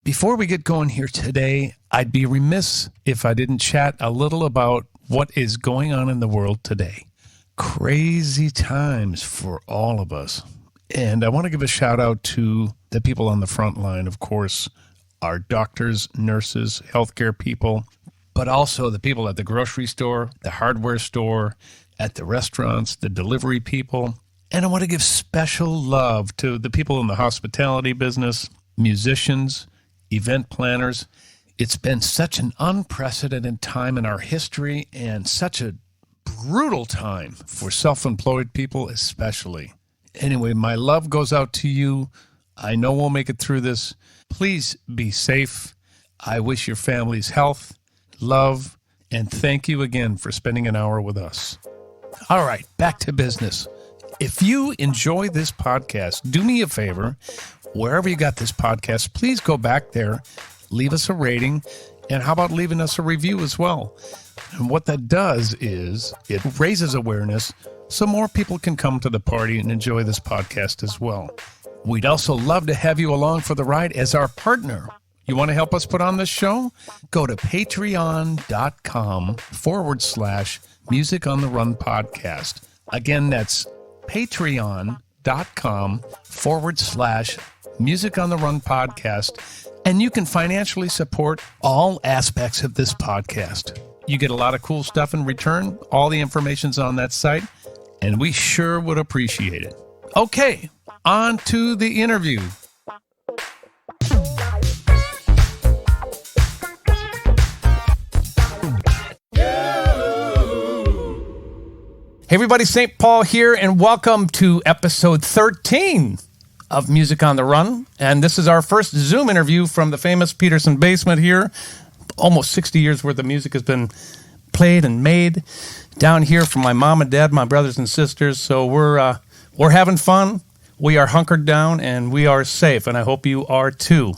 Before we get going here today, I'd be remiss if I didn't chat a little about what is going on in the world today. Crazy times for all of us. And I want to give a shout out to the people on the front line, of course, our doctors, nurses, healthcare people, but also the people at the grocery store, the hardware store, at the restaurants, the delivery people. And I want to give special love to the people in the hospitality business, musicians, event planners. It's been such an unprecedented time in our history and such a brutal time for self-employed people especially. Anyway, my love goes out to you. I know we'll make it through this. Please be safe. I wish your families health, love, and thank you again for spending an hour with us. All right, back to business. If you enjoy this podcast, do me a favor. Wherever you got this podcast, please go back there, leave us a rating, and how about leaving us a review as well? And what that does is it raises awareness so more people can come to the party and enjoy this podcast as well. We'd also love to have you along for the ride as our partner. You want to help us put on this show? Go to patreon.com/Music on the Run podcast. Again, that's patreon.com/Music on the Run podcast. And you can financially support all aspects of this podcast. You get a lot of cool stuff in return. All the information's on that site, and we sure would appreciate it. Okay, on to the interview. Hey everybody, St. Paul here, and welcome to episode 13 of Music on the Run. And this is our first Zoom interview from the famous Peterson basement here. Almost 60 years worth of music has been played and made down here from my mom and dad, my brothers and sisters. So we're having fun. We are hunkered down and we are safe, and I hope you are too.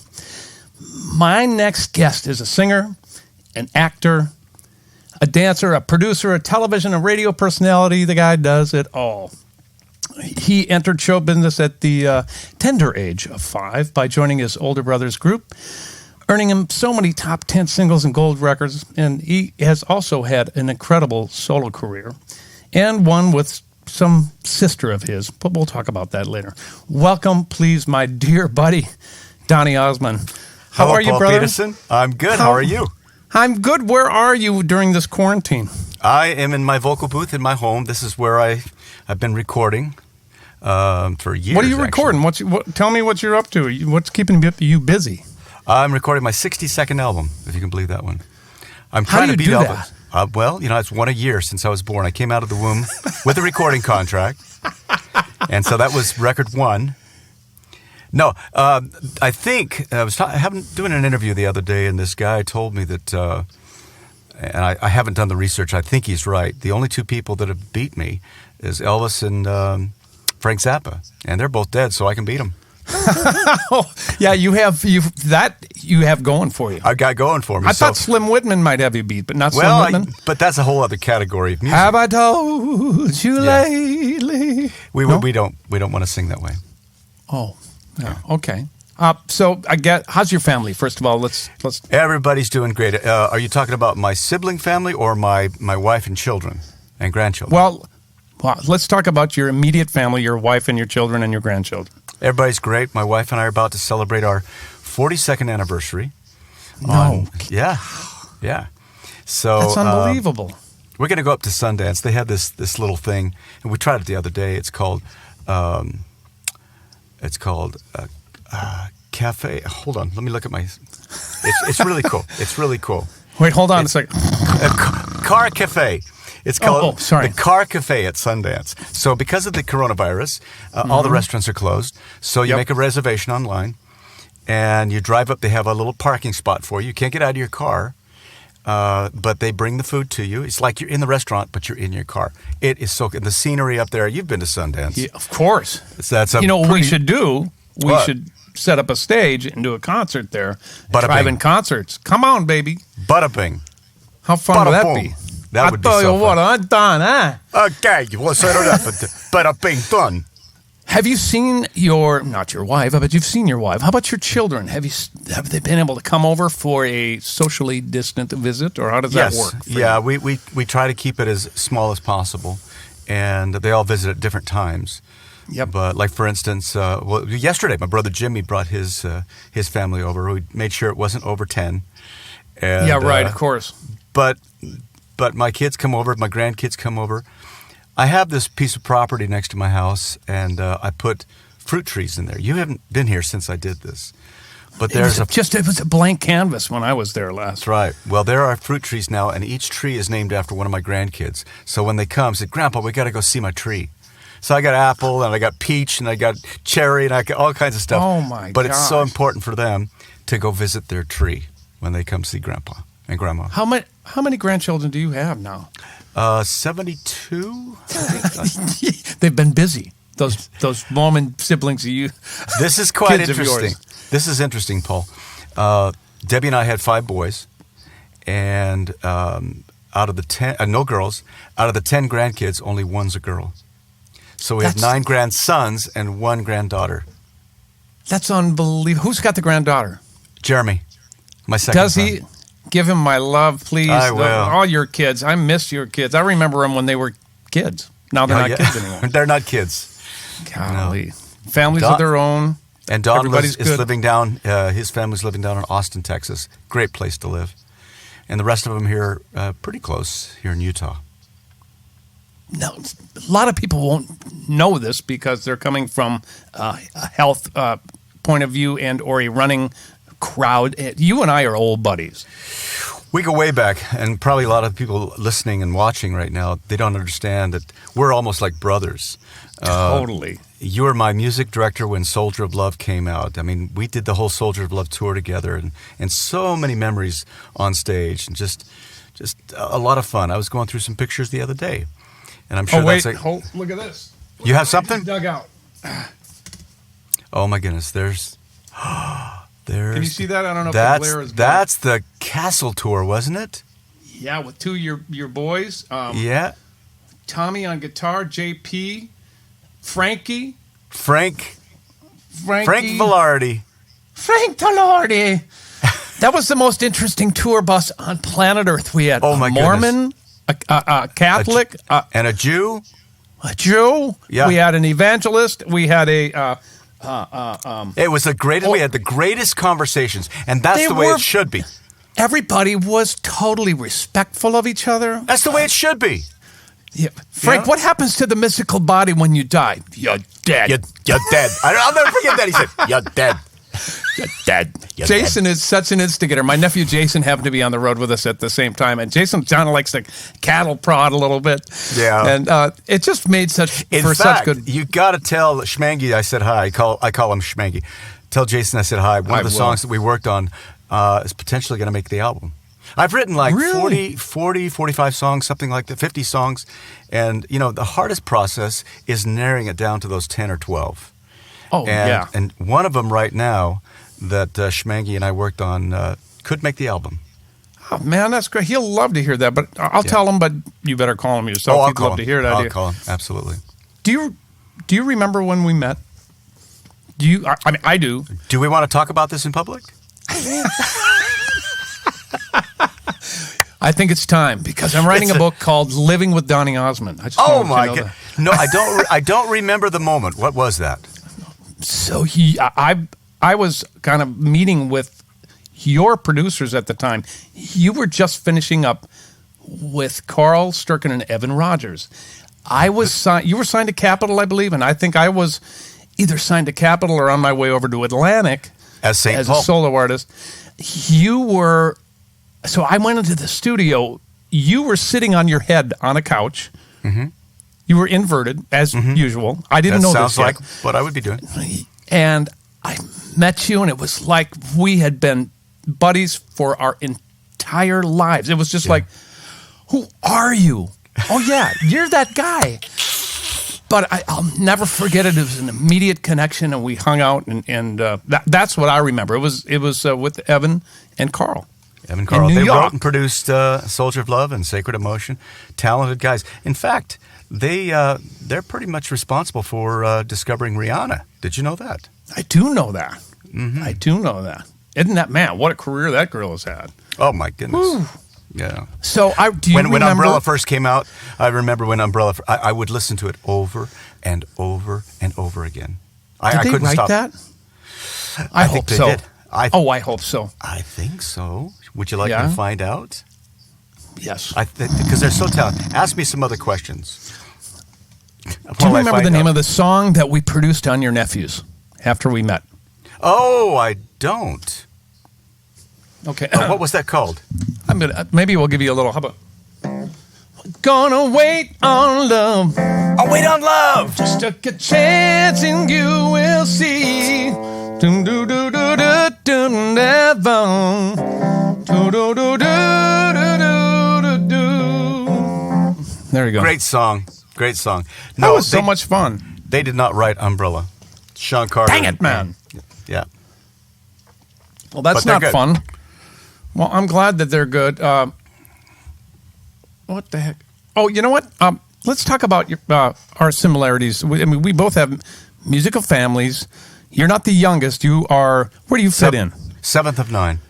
My next guest is a singer, an actor, a dancer, a producer, a television and radio personality. The guy does it all. He entered show business at the tender age of 5 by joining his older brother's group, earning him so many top 10 singles and gold records. And he has also had an incredible solo career and one with some sister of his, but we'll talk about that later. Welcome, please, my dear buddy, Donny Osmond. How are you, Paul brother? Peterson. I'm good. How are you? I'm good. Where are you during this quarantine? I am in my vocal booth in my home. This is where I've been recording for years. What are you recording? Tell me what you're up to. What's keeping you busy? I'm recording my 62nd album, if you can believe that one. I'm How trying do to you beat do Elvis. that? Well, it's one a year since I was born. I came out of the womb with a recording contract, and so that was record one. No, I think I was doing an interview the other day, and this guy told me that, and I haven't done the research. I think he's right. The only two people that have beat me is Elvis and Frank Zappa, and they're both dead, so I can beat them. Oh, yeah, you have going for you. I got going for me. I thought Slim Whitman might have you beat, but not Slim Whitman. But that's a whole other category of music. Have I told you lately? We don't want to sing that way. Oh, yeah. Okay. So I get. How's your family? First of all, let's. Everybody's doing great. Are you talking about my sibling family or my wife and children and grandchildren? Well, let's talk about your immediate family, your wife and your children and your grandchildren. Everybody's great. My wife and I are about to celebrate our 42nd anniversary. No. Yeah. So that's unbelievable. We're going to go up to Sundance. They had this little thing, and we tried it the other day. It's called Cafe. Hold on. Let me look at my. It's really cool. It's really cool. Wait, hold on a second. Car Cafe. It's called the Car Cafe at Sundance. So because of the coronavirus, all the restaurants are closed. So you make a reservation online, and you drive up. They have a little parking spot for you. You can't get out of your car, but they bring the food to you. It's like you're in the restaurant, but you're in your car. It is so good. The scenery up there. You've been to Sundance. Yeah, of course. That's what we should do? We should set up a stage and do a concert there. Drive-in concerts. Come on, baby. Bada bing. How fun would that be? That would be so fun. I'm done, huh? Okay, well, set it up. Bada bing, done. Have you seen not your wife, but you've seen your wife. How about your children? Have they been able to come over for a socially distant visit, or how does that work? Yeah, we try to keep it as small as possible, and they all visit at different times. Yep. But like for instance, yesterday my brother Jimmy brought his family over. We made sure it wasn't over 10. And, yeah, right. Of course. But my kids come over. My grandkids come over. I have this piece of property next to my house, and I put fruit trees in there. You haven't been here since I did this, but it was a blank canvas when I was there last. That's right. Well, there are fruit trees now, and each tree is named after one of my grandkids. So when they come, say, "Grandpa, we got to go see my tree." So I got apple, and I got peach, and I got cherry, and I got all kinds of stuff. Oh my god! But it's so important for them to go visit their tree when they come see Grandpa and Grandma. How many grandchildren do you have now? 72. They've been busy. Those mom and siblings of you. This is quite interesting. This is interesting, Paul. Debbie and I had 5 boys, and out of the 10, no girls. Out of the 10 grandkids, only one's a girl. So we have 9 grandsons and 1 granddaughter. That's unbelievable. Who's got the granddaughter? Jeremy, my second Does son. he? Give him my love, please. I will. All your kids. I miss your kids. I remember them when they were kids. Now they're not kids anymore. They're not kids. Golly. No. Families of their own. And Don is living down, his family's living down in Austin, Texas. Great place to live. And the rest of them here, pretty close here in Utah. No, a lot of people won't know this because they're coming from a health point of view and or a running crowd. You and I are old buddies. We go way back, and probably a lot of people listening and watching right now, they don't understand that we're almost like brothers. Totally. You were my music director when Soldier of Love came out. I mean, we did the whole Soldier of Love tour together, and so many memories on stage, and just a lot of fun. I was going through some pictures the other day, and I'm sure look at this. You have something? Dug out. Oh my goodness, there's. Can you see that? I don't know if the glare is good. That's the Castle tour, wasn't it? Yeah, with 2 of your boys. Yeah. Tommy on guitar, JP, Frankie. Frank Velarde. Frank Velarde. That was the most interesting tour bus on planet Earth. We had a Mormon, a Catholic, and a Jew. A Jew. Yeah. We had an evangelist. We had a... it was the greatest. We had the greatest conversations, and that's the way it should be. Everybody was totally respectful of each other. That's the way it should be. Yeah. Frank, what happens to the mystical body when you die? You're dead. You're dead. I'll never forget that. He said, "You're dead. You're dead." Jason is such an instigator. My nephew Jason happened to be on the road with us at the same time, and Jason kind of likes to cattle prod a little bit. Yeah, and it just made such good. You got to tell Schmangy I said hi. I call him Schmangy. Tell Jason I said hi. One of the songs that we worked on is potentially going to make the album. I've written like 40, 45 songs, something like that, 50 songs, and the hardest process is narrowing it down to those 10 or 12. Oh, yeah. And one of them right now that Schmangy and I worked on could make the album. Oh, man, that's great. He'll love to hear that, but I'll tell him, but you better call him yourself. I'll He'd love to hear that. I'll call him, absolutely. Do you remember when we met? I do. Do we want to talk about this in public? I think it's time because I'm writing a book called Living with Donny Osmond. Oh my God! No, I don't remember the moment. What was that? So I was kind of meeting with your producers at the time. You were just finishing up with Carl Sturken and Evan Rogers. You were signed to Capitol, I believe, and I think I was either signed to Capitol or on my way over to Atlantic as st. Paul. A solo artist. You were. So I went into the studio. You were sitting on your head on a couch. Mm-hmm. You were inverted, as usual. I didn't know this yet. Sounds like what I would be doing. And I met you, and it was like we had been buddies for our entire lives. It was just like, who are you? Oh, yeah, you're that guy. But I'll never forget it. It was an immediate connection, and we hung out, and that's what I remember. It was with Evan and Carl. Evan Carl. They wrote and produced Soldier of Love and Sacred Emotion. Talented guys. In fact, they're pretty much responsible for discovering Rihanna. Did you know that? I do know that. Mm-hmm. I do know that. Isn't that, man, what a career that girl has had. Oh, my goodness. Woo. Yeah. So do you remember? When Umbrella first came out, I remember when Umbrella, I would listen to it over and over and over again. Did I they couldn't write stop. that? I hope think they so. did. I hope so. I think so. Would you like me Yeah? to find out? Yes. Because they're so talented. Ask me some other questions. Do you remember the name of the song that we produced on your nephews after we met? Oh, I don't. Okay. What was that called? Maybe we'll give you a little. How about? Gonna wait on love. I'll wait on love. Just took a chance and you will see. Dum do do do do do never. Do do do do do do do. There you go. Great song. Great song. That was so much fun. They did not write Umbrella. Sean Carter. Dang it, man. Yeah. Well, that's But they're not good. fun. Well, I'm glad that they're good. What the heck? Oh, you know what? Let's talk about our similarities. We both have musical families. You're not the youngest. You are. Where do you fit in? 7th of 9.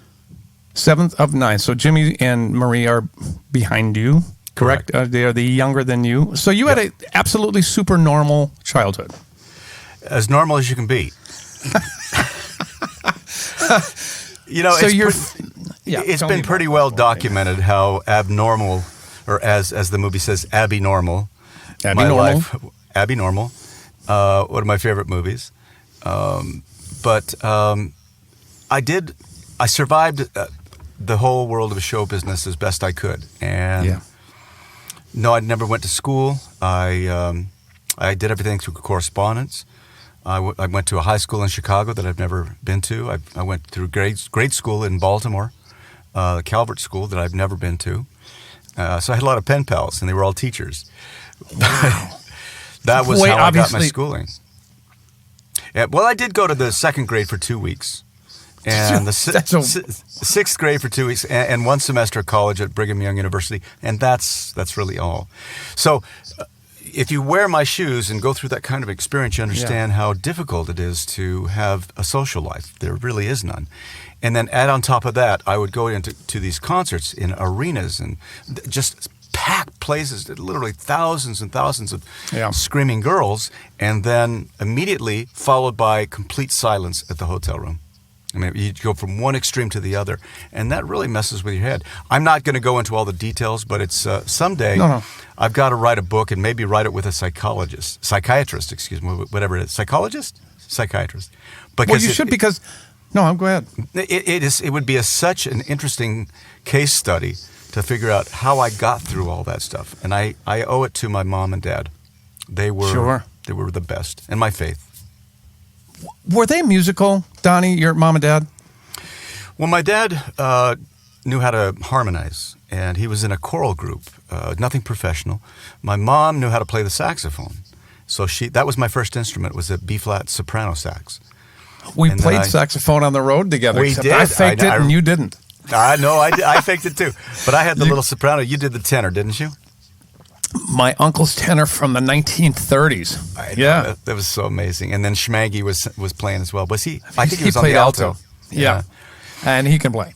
7th of 9. So Jimmy and Marie are behind you, correct? They are the younger than you. So you had an absolutely super normal childhood. As normal as you can be. You know, So it's been pretty well documented how abnormal, or as the movie says, Abby Normal. Abby Normal. Abby Normal. One of my favorite movies. But I survived the whole world of show business as best I could. And no, I never went to school. I did everything through correspondence. I went to a high school in Chicago that I've never been to. I went through grade school in Baltimore, the Calvert School that I've never been to. So I had a lot of pen pals, and they were all teachers. Wow. That was how I got my schooling. Yeah, well, I did go to the 2nd grade for 2 weeks, and the 6th grade for 2 weeks, and 1 semester of college at Brigham Young University, and that's really all. So if you wear my shoes and go through that kind of experience, you understand how difficult it is to have a social life. There really is none. And then add on top of that, I would go into these concerts in arenas and just packed places, literally thousands and thousands of screaming girls, and then immediately followed by complete silence at the hotel room. I mean, you go from one extreme to the other, and that really messes with your head. I'm not going to go into all the details, but it's someday I've got to write a book and maybe write it with a psychiatrist, excuse me, whatever it is. Psychiatrist. Because you should, because... No, go ahead. It would be such an interesting case study to figure out how I got through all that stuff. And I owe it to my mom and dad. They were the best, and my faith. Were they musical, Donnie, your mom and dad? Well, my dad knew how to harmonize, and he was in a choral group, nothing professional. My mom knew how to play the saxophone. So that was my first instrument, was a B-flat soprano sax. We played saxophone on the road together. We did. I faked it and you didn't. No, I faked it too. But I had the little soprano. You did the tenor, didn't you? My uncle's tenor from the 1930s. I know, that was so amazing. And then Schmaggy was playing as well. I think he was on played the alto. Yeah. And he can play.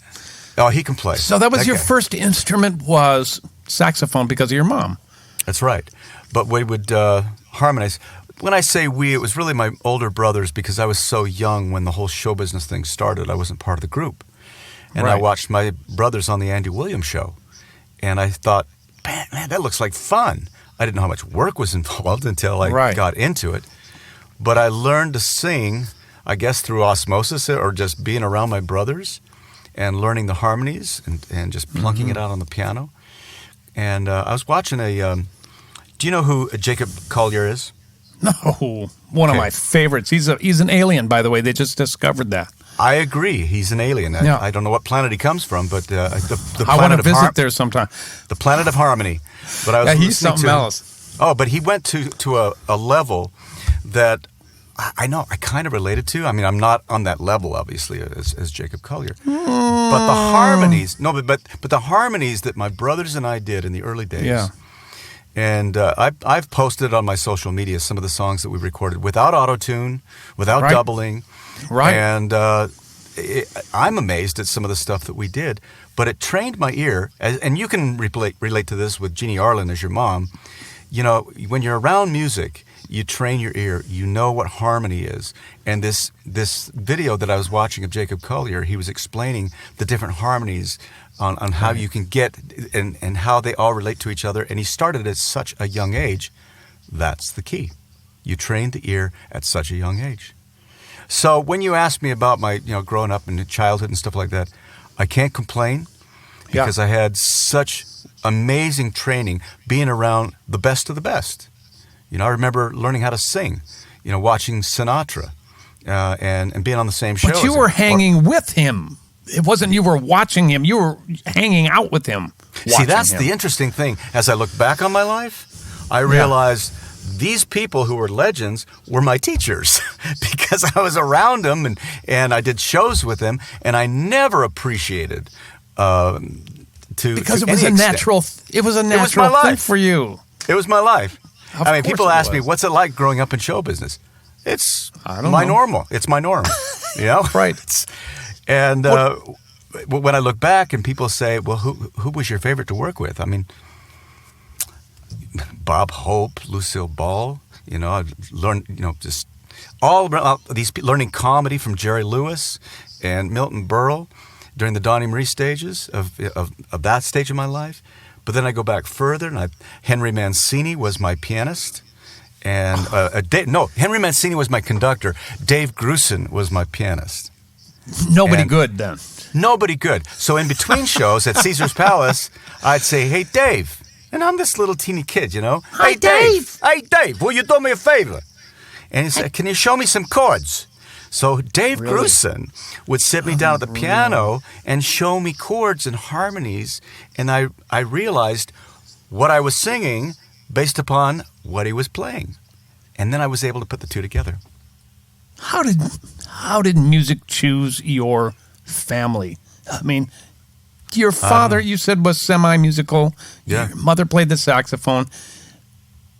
Oh, he can play. So that was your first instrument was saxophone because of your mom. That's right. But we would harmonize. When I say we, it was really my older brothers because I was so young when the whole show business thing started. I wasn't part of the group. And I watched my brothers on the Andy Williams show. And I thought, man, that looks like fun. I didn't know how much work was involved until I got into it. But I learned to sing, I guess, through osmosis or just being around my brothers and learning the harmonies and just plunking it out on the piano. And I was watching do you know who Jacob Collier is? No, one of my favorites. He's an alien, by the way. They just discovered that. I agree. He's an alien. I don't know what planet he comes from, but the I want to visit there sometime. The planet of harmony. But I was he's something else. Oh, but he went to a level that I know I kind of related to. I mean, I'm not on that level, obviously, as Jacob Collier. But the harmonies, but the harmonies that my brothers and I did in the early days. Yeah. And I've posted on my social media some of the songs that we recorded without auto-tune, without doubling. Right. And I'm amazed at some of the stuff that we did. But it trained my ear, and you can relate to this with Jeannie Arlen as your mom. You know, when you're around music, you train your ear. You know what harmony is. And this video that I was watching of Jacob Collier, he was explaining the different harmonies on how you can get and how they all relate to each other. And he started at such a young age. That's the key. You train the ear at such a young age. So when you ask me about my, growing up in childhood and stuff like that, I can't complain because I had such amazing training being around the best of the best. I remember learning how to sing, watching Sinatra and being on the same show. But you were hanging with him. It wasn't you were watching him. You were hanging out with him. See, that's the interesting thing. As I look back on my life, I realized these people who were legends were my teachers because I was around them and I did shows with them, and I never appreciated because it was a natural thing for you. It was my life. Of course people ask me, what's it like growing up in show business? It's normal. It's my norm. Right. And when I look back and people say, well, who was your favorite to work with? I mean, Bob Hope, Lucille Ball, I learned, just all these learning comedy from Jerry Lewis and Milton Berle during the Donny Marie stages of that stage of my life. But then I go back further, and Henry Mancini was my pianist, and Henry Mancini was my conductor. Dave Grusin was my pianist. Nobody good then. Nobody good. So in between shows at Caesar's Palace, I'd say, "Hey, Dave," and I'm this little teeny kid, Hi, Dave. Hey, Dave, will you do me a favor? And he said, "Can you show me some chords?" So Dave Grusin would sit me down at the piano and show me chords and harmonies, and I realized what I was singing based upon what he was playing. And then I was able to put the two together. How did music choose your family? I mean, your father, you said, was semi-musical. Yeah. Your mother played the saxophone.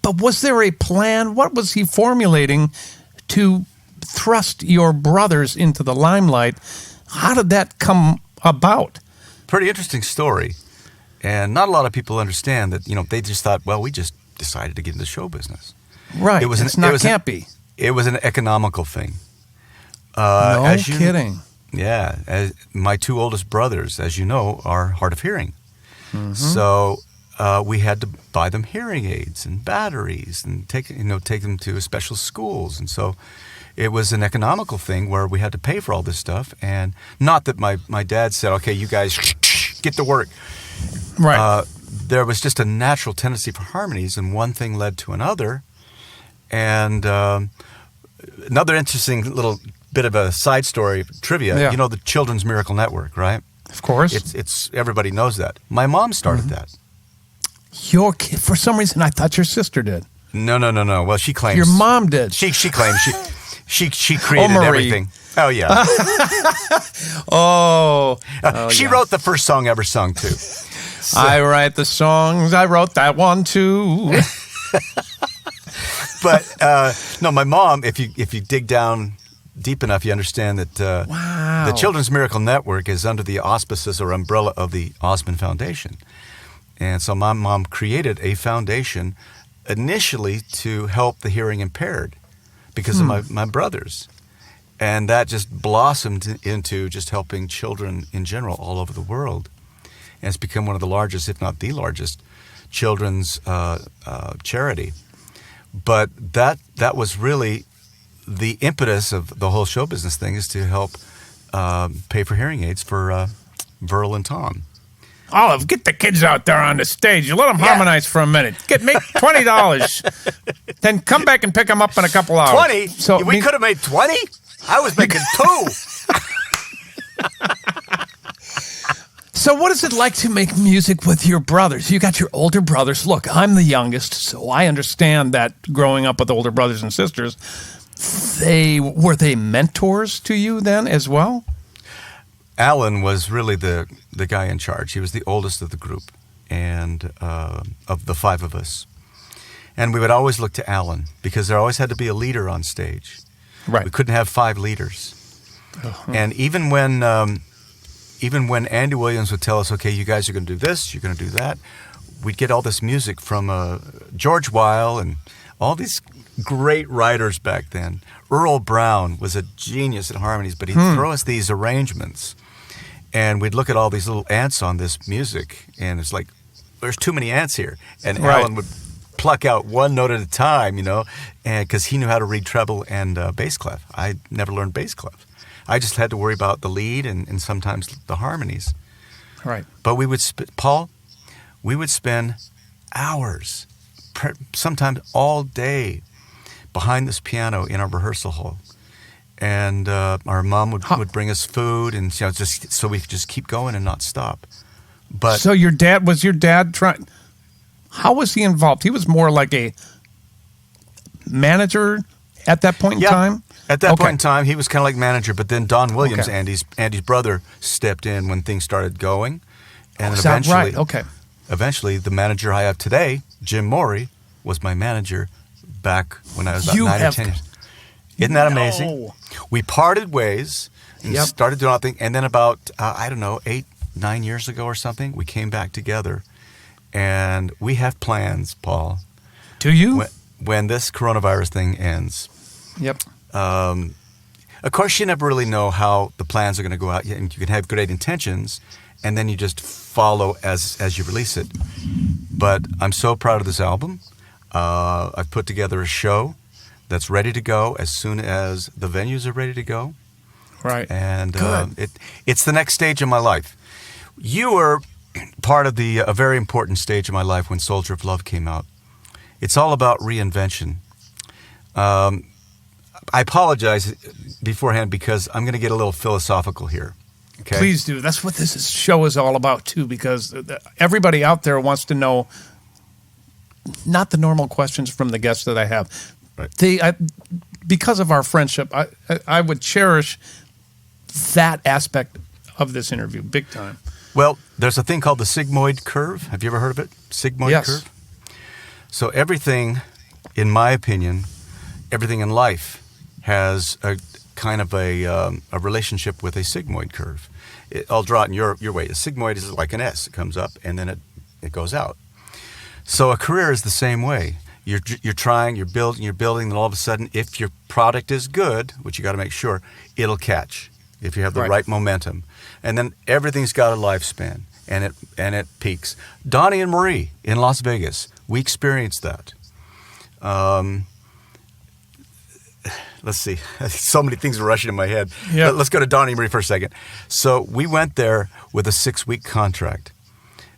But was there a plan? What was he formulating to thrust your brothers into the limelight? How did that come about? Pretty interesting story. And not a lot of people understand that, they just thought, well, we just decided to get into show business. Right. Can't be. It was an economical thing. No kidding. Yeah. My two oldest brothers, as you know, are hard of hearing. Mm-hmm. So we had to buy them hearing aids and batteries and take them to special schools. And so it was an economical thing where we had to pay for all this stuff. And not that my dad said, okay, you guys get to work. Right. There was just a natural tendency for harmonies, and one thing led to another. And another interesting little bit of a side story, trivia, the Children's Miracle Network, right? Of course. It's everybody knows that. My mom started that. Your kid, for some reason, I thought your sister did. No. Well, she claims. Your mom did. She claims she created everything. Oh, yeah. She wrote the first song ever sung, too. So. I write the songs. I wrote that one, too. But, no, my mom, if you dig down deep enough, you understand that the Children's Miracle Network is under the auspices or umbrella of the Osmond Foundation. And so my mom created a foundation initially to help the hearing impaired because of my brothers. And that just blossomed into just helping children in general all over the world. And it's become one of the largest, if not the largest, children's charity. But that was really the impetus of the whole show business thing, is to help pay for hearing aids for Verl and Tom. Olive, get the kids out there on the stage. Let them harmonize for a minute. Make $20. Then come back and pick them up in a couple hours. 20? So we could have made 20? I was making 2. So what is it like to make music with your brothers? You got your older brothers. Look, I'm the youngest, so I understand that growing up with older brothers and sisters. Were they mentors to you then as well? Alan was really the guy in charge. He was the oldest of the group, and of the 5 of us. And we would always look to Alan because there always had to be a leader on stage. Right. We couldn't have 5 leaders. And even when Andy Williams would tell us, okay, you guys are going to do this, you're going to do that, we'd get all this music from George Weil and all these great writers back then. Earl Brown was a genius at harmonies, but he'd throw us these arrangements. And we'd look at all these little ants on this music, and it's like, there's too many ants here. And Alan would pluck out one note at a time, and because he knew how to read treble and bass clef. I never learned bass clef. I just had to worry about the lead and sometimes the harmonies. Right. But we would, Paul, we would spend hours, sometimes all day, behind this piano in our rehearsal hall. And our mom would bring us food, and just so we could just keep going and not stop. But so your dad trying? How was he involved? He was more like a manager at that point in time. At that point in time, he was kind of like manager. But then Don Williams, Andy's brother, stepped in when things started going, and then eventually, the manager I have today, Jim Morey, was my manager back when I was about 9 or 10 years. Isn't that amazing? We parted ways and started doing our thing, and then about 8, 9 years ago or something, we came back together, and we have plans, Paul. Do you? When this coronavirus thing ends. Yep. Of course, you never really know how the plans are going to go out. You can have great intentions, and then you just follow as you release it. But I'm so proud of this album. I've put together a show that's ready to go as soon as the venues are ready to go. Right. And it's the next stage of my life. You were part of a very important stage of my life when Soldier of Love came out. It's all about reinvention. I apologize beforehand because I'm going to get a little philosophical here. Okay? Please do. That's what this show is all about, too, because everybody out there wants to know not the normal questions from the guests that I have. Right. Because of our friendship, I would cherish that aspect of this interview big time. Well, there's a thing called the sigmoid curve. Have you ever heard of it? Sigmoid curve? So everything, in my opinion, everything in life has a kind of a relationship with a sigmoid curve. I'll draw it in your way. A sigmoid is like an S. It comes up and then it goes out. So a career is the same way. You're trying, you're building, and all of a sudden, if your product is good, which you got to make sure, it'll catch if you have the right momentum. And then everything's got a lifespan, and it peaks. Donny and Marie in Las Vegas, we experienced that. Let's see. So many things are rushing in my head. Yeah. Let's go to Donny and Marie for a second. So we went there with a 6-week contract,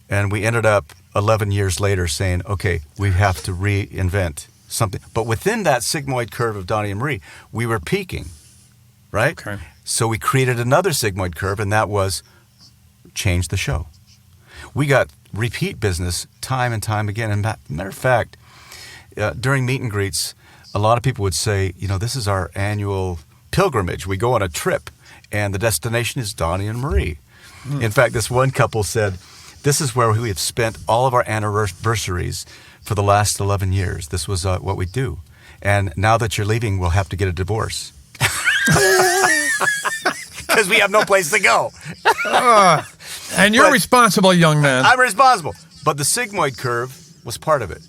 and we ended up 11 years later saying, okay, we have to reinvent something. But within that sigmoid curve of Donny and Marie, we were peaking, right? Okay. So we created another sigmoid curve, and that was change the show. We got repeat business time and time again. And matter of fact, during meet and greets, a lot of people would say, this is our annual pilgrimage. We go on a trip, and the destination is Donny and Marie. In fact, this one couple said, this is where we have spent all of our anniversaries for the last 11 years. This was what we do. And now that you're leaving, we'll have to get a divorce. Because we have no place to go. And you're responsible, young man. I'm responsible. But the sigmoid curve was part of it.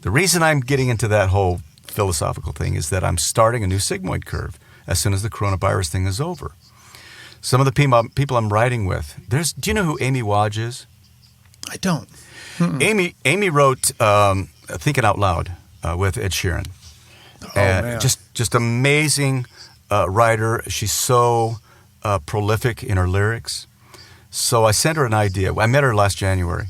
The reason I'm getting into that whole philosophical thing is that I'm starting a new sigmoid curve as soon as the coronavirus thing is over. Some of the people I'm writing with, do you know who Amy Wadge is? I don't. Amy wrote Thinking Out Loud with Ed Sheeran. Man. Just amazing writer. She's so prolific in her lyrics. So I sent her an idea. I met her last January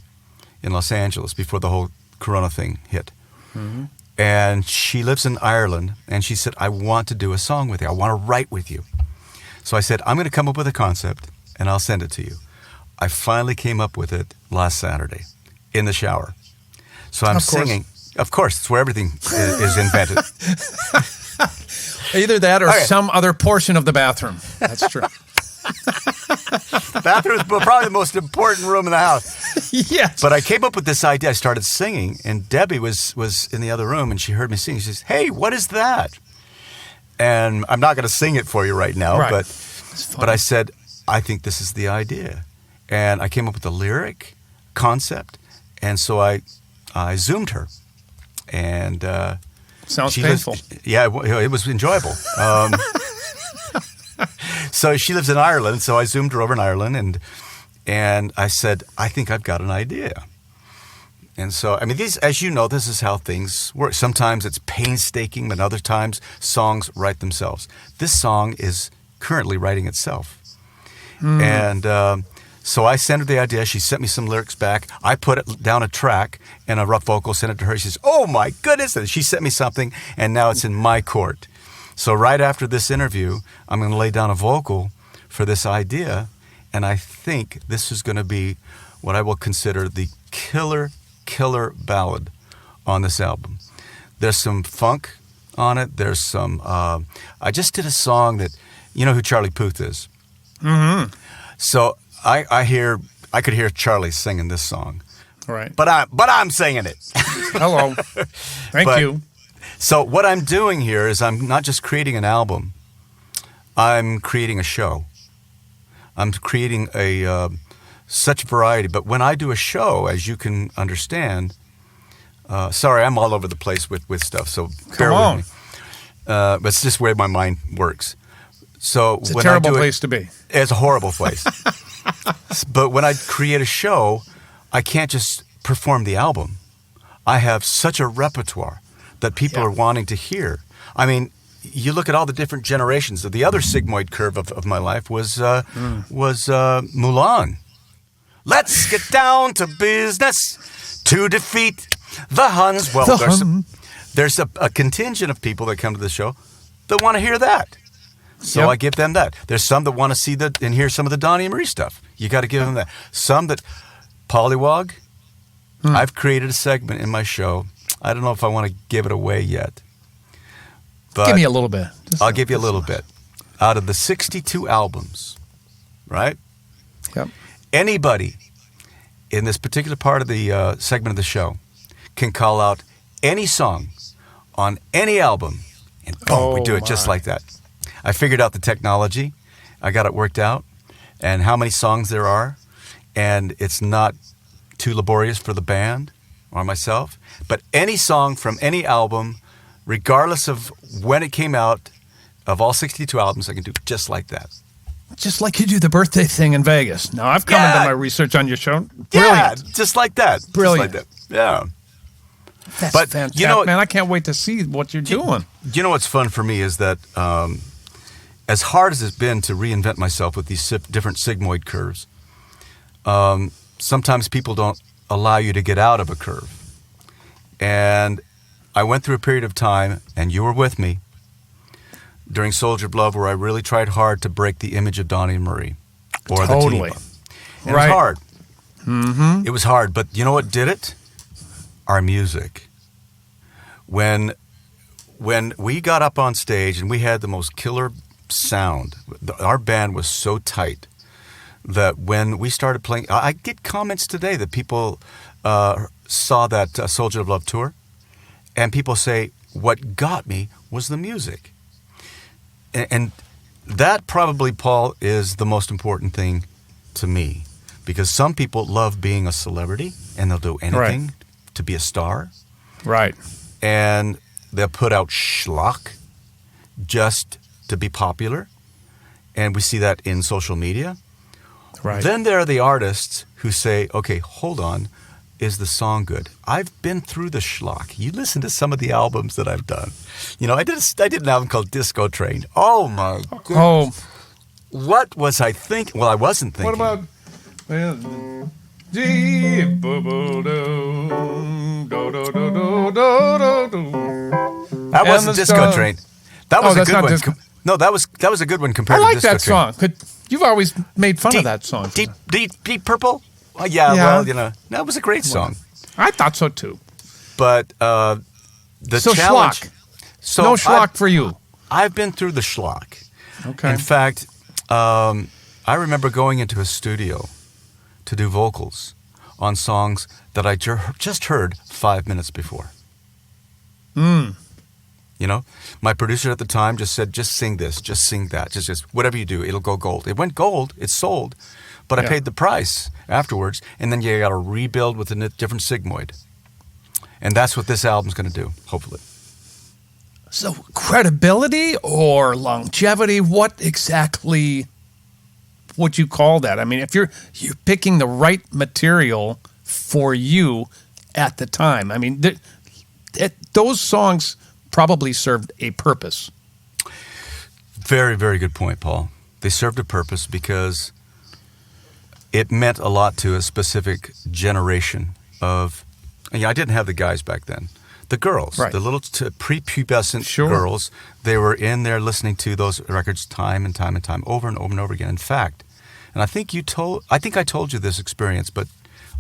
in Los Angeles before the whole Corona thing hit. Mm-hmm. And she lives in Ireland, and she said, I want to do a song with you. I want to write with you. So I said, I'm going to come up with a concept, and I'll send it to you. I finally came up with it last Saturday in the shower. So I'm singing. Of course, it's where everything is invented. Either that or some other portion of the bathroom. That's true. The bathroom is probably the most important room in the house. Yes. But I came up with this idea. I started singing, and Debbie was in the other room, and she heard me sing. She says, "Hey, what is that?" And I'm not going to sing it for you right now, but I said, I think this is the idea. And I came up with the lyric concept, and so I Zoomed her. And sounds painful. It was enjoyable. So she lives in Ireland, so I Zoomed her over in Ireland, and I said, I think I've got an idea. And so, I mean, as you know, this is how things work. Sometimes it's painstaking, but other times songs write themselves. This song is currently writing itself. And so I sent her the idea. She sent me some lyrics back. I put it down a track and a rough vocal, sent it to her. She says, "Oh my goodness." And she sent me something, and now it's in my court. So right after this interview, I'm going to lay down a vocal for this idea, and I think this is going to be what I will consider the killer ballad on this album. There's some funk on it. There's some, I just did a song that, you know who Charlie Puth is? Mm-hmm. So I could hear Charlie singing this song. Right. But I'm singing it. Hello. Thank you. So what I'm doing here is I'm not just creating an album. I'm creating a show. I'm creating such variety. But when I do a show, as you can understand, sorry, I'm all over the place with stuff, so bear with me. But it's just where my mind works. So it's a terrible place to be. It's a horrible place. But when I create a show, I can't just perform the album. I have such a repertoire that people are wanting to hear. I mean, you look at all the different generations. The other sigmoid curve of my life was Mulan. Let's get down to business to defeat the Huns. Well, there's a contingent of people that come to the show that want to hear that. So I give them that. There's some that want to see that and hear some of the Donny and Marie stuff. You got to give them that. Some that Pollywog. I've created a segment in my show. I don't know if I want to give it away yet. But give me a little bit. I'll give you a little bit. Out of the 62 albums, right? Yep. Anybody in this particular part of the segment of the show can call out any song on any album, and boom, we do it just like that. I figured out the technology. I got it worked out, and how many songs there are, and it's not too laborious for the band or myself. But any song from any album, regardless of when it came out, of all 62 albums, I can do just like that. Just like you do the birthday thing in Vegas. Now, I've come into my research on your show. Brilliant. Yeah, just like that. Brilliant. Just like that. Yeah. That's fantastic, you know, man. I can't wait to see what you're doing. You know what's fun for me is that as hard as it's been to reinvent myself with these different sigmoid curves, sometimes people don't allow you to get out of a curve. And I went through a period of time, and you were with me, during Soldier of Love, where I really tried hard to break the image of Donny and Marie. Or the Tuba. And it was hard. Mm-hmm. It was hard, but you know what did it? Our music. When we got up on stage and we had the most killer sound, our band was so tight that when we started playing, I get comments today that people saw that Soldier of Love tour, and people say, what got me was the music. And that probably, Paul, is the most important thing to me, because some people love being a celebrity and they'll do anything to be a star. Right. And they'll put out schlock just to be popular. And we see that in social media. Right. Then there are the artists who say, okay, hold on, is the song good? I've been through the schlock. You listen to some of the albums that I've done. You know, I did an album called Disco Train. Oh, my goodness. Oh. What was I thinking? Well, I wasn't thinking. What about... That wasn't Disco Train. That was a good one. No, that was a good one compared to Disco Train. I like that song. You've always made fun of that song. Deep Purple? Well, you know, that was a great song. I thought so too. But the challenge... Schlock. No schlock for you. I've been through the schlock. Okay. In fact, I remember going into a studio to do vocals on songs that I just heard 5 minutes before. You know, my producer at the time just said, just sing this, just sing that, just whatever you do, it'll go gold. It went gold, it sold, but I paid the price afterwards, and then you got to rebuild with a different sigmoid. And that's what this album's going to do, hopefully. So credibility or longevity, what exactly would you call that? I mean, if you're picking the right material for you at the time, I mean, those songs probably served a purpose. Very, very good point, Paul. They served a purpose because it meant a lot to a specific generation of, I didn't have the guys back then. The girls, the little prepubescent girls, they were in there listening to those records time and time and time, over and over and over again. In fact, and I think I told you this experience, but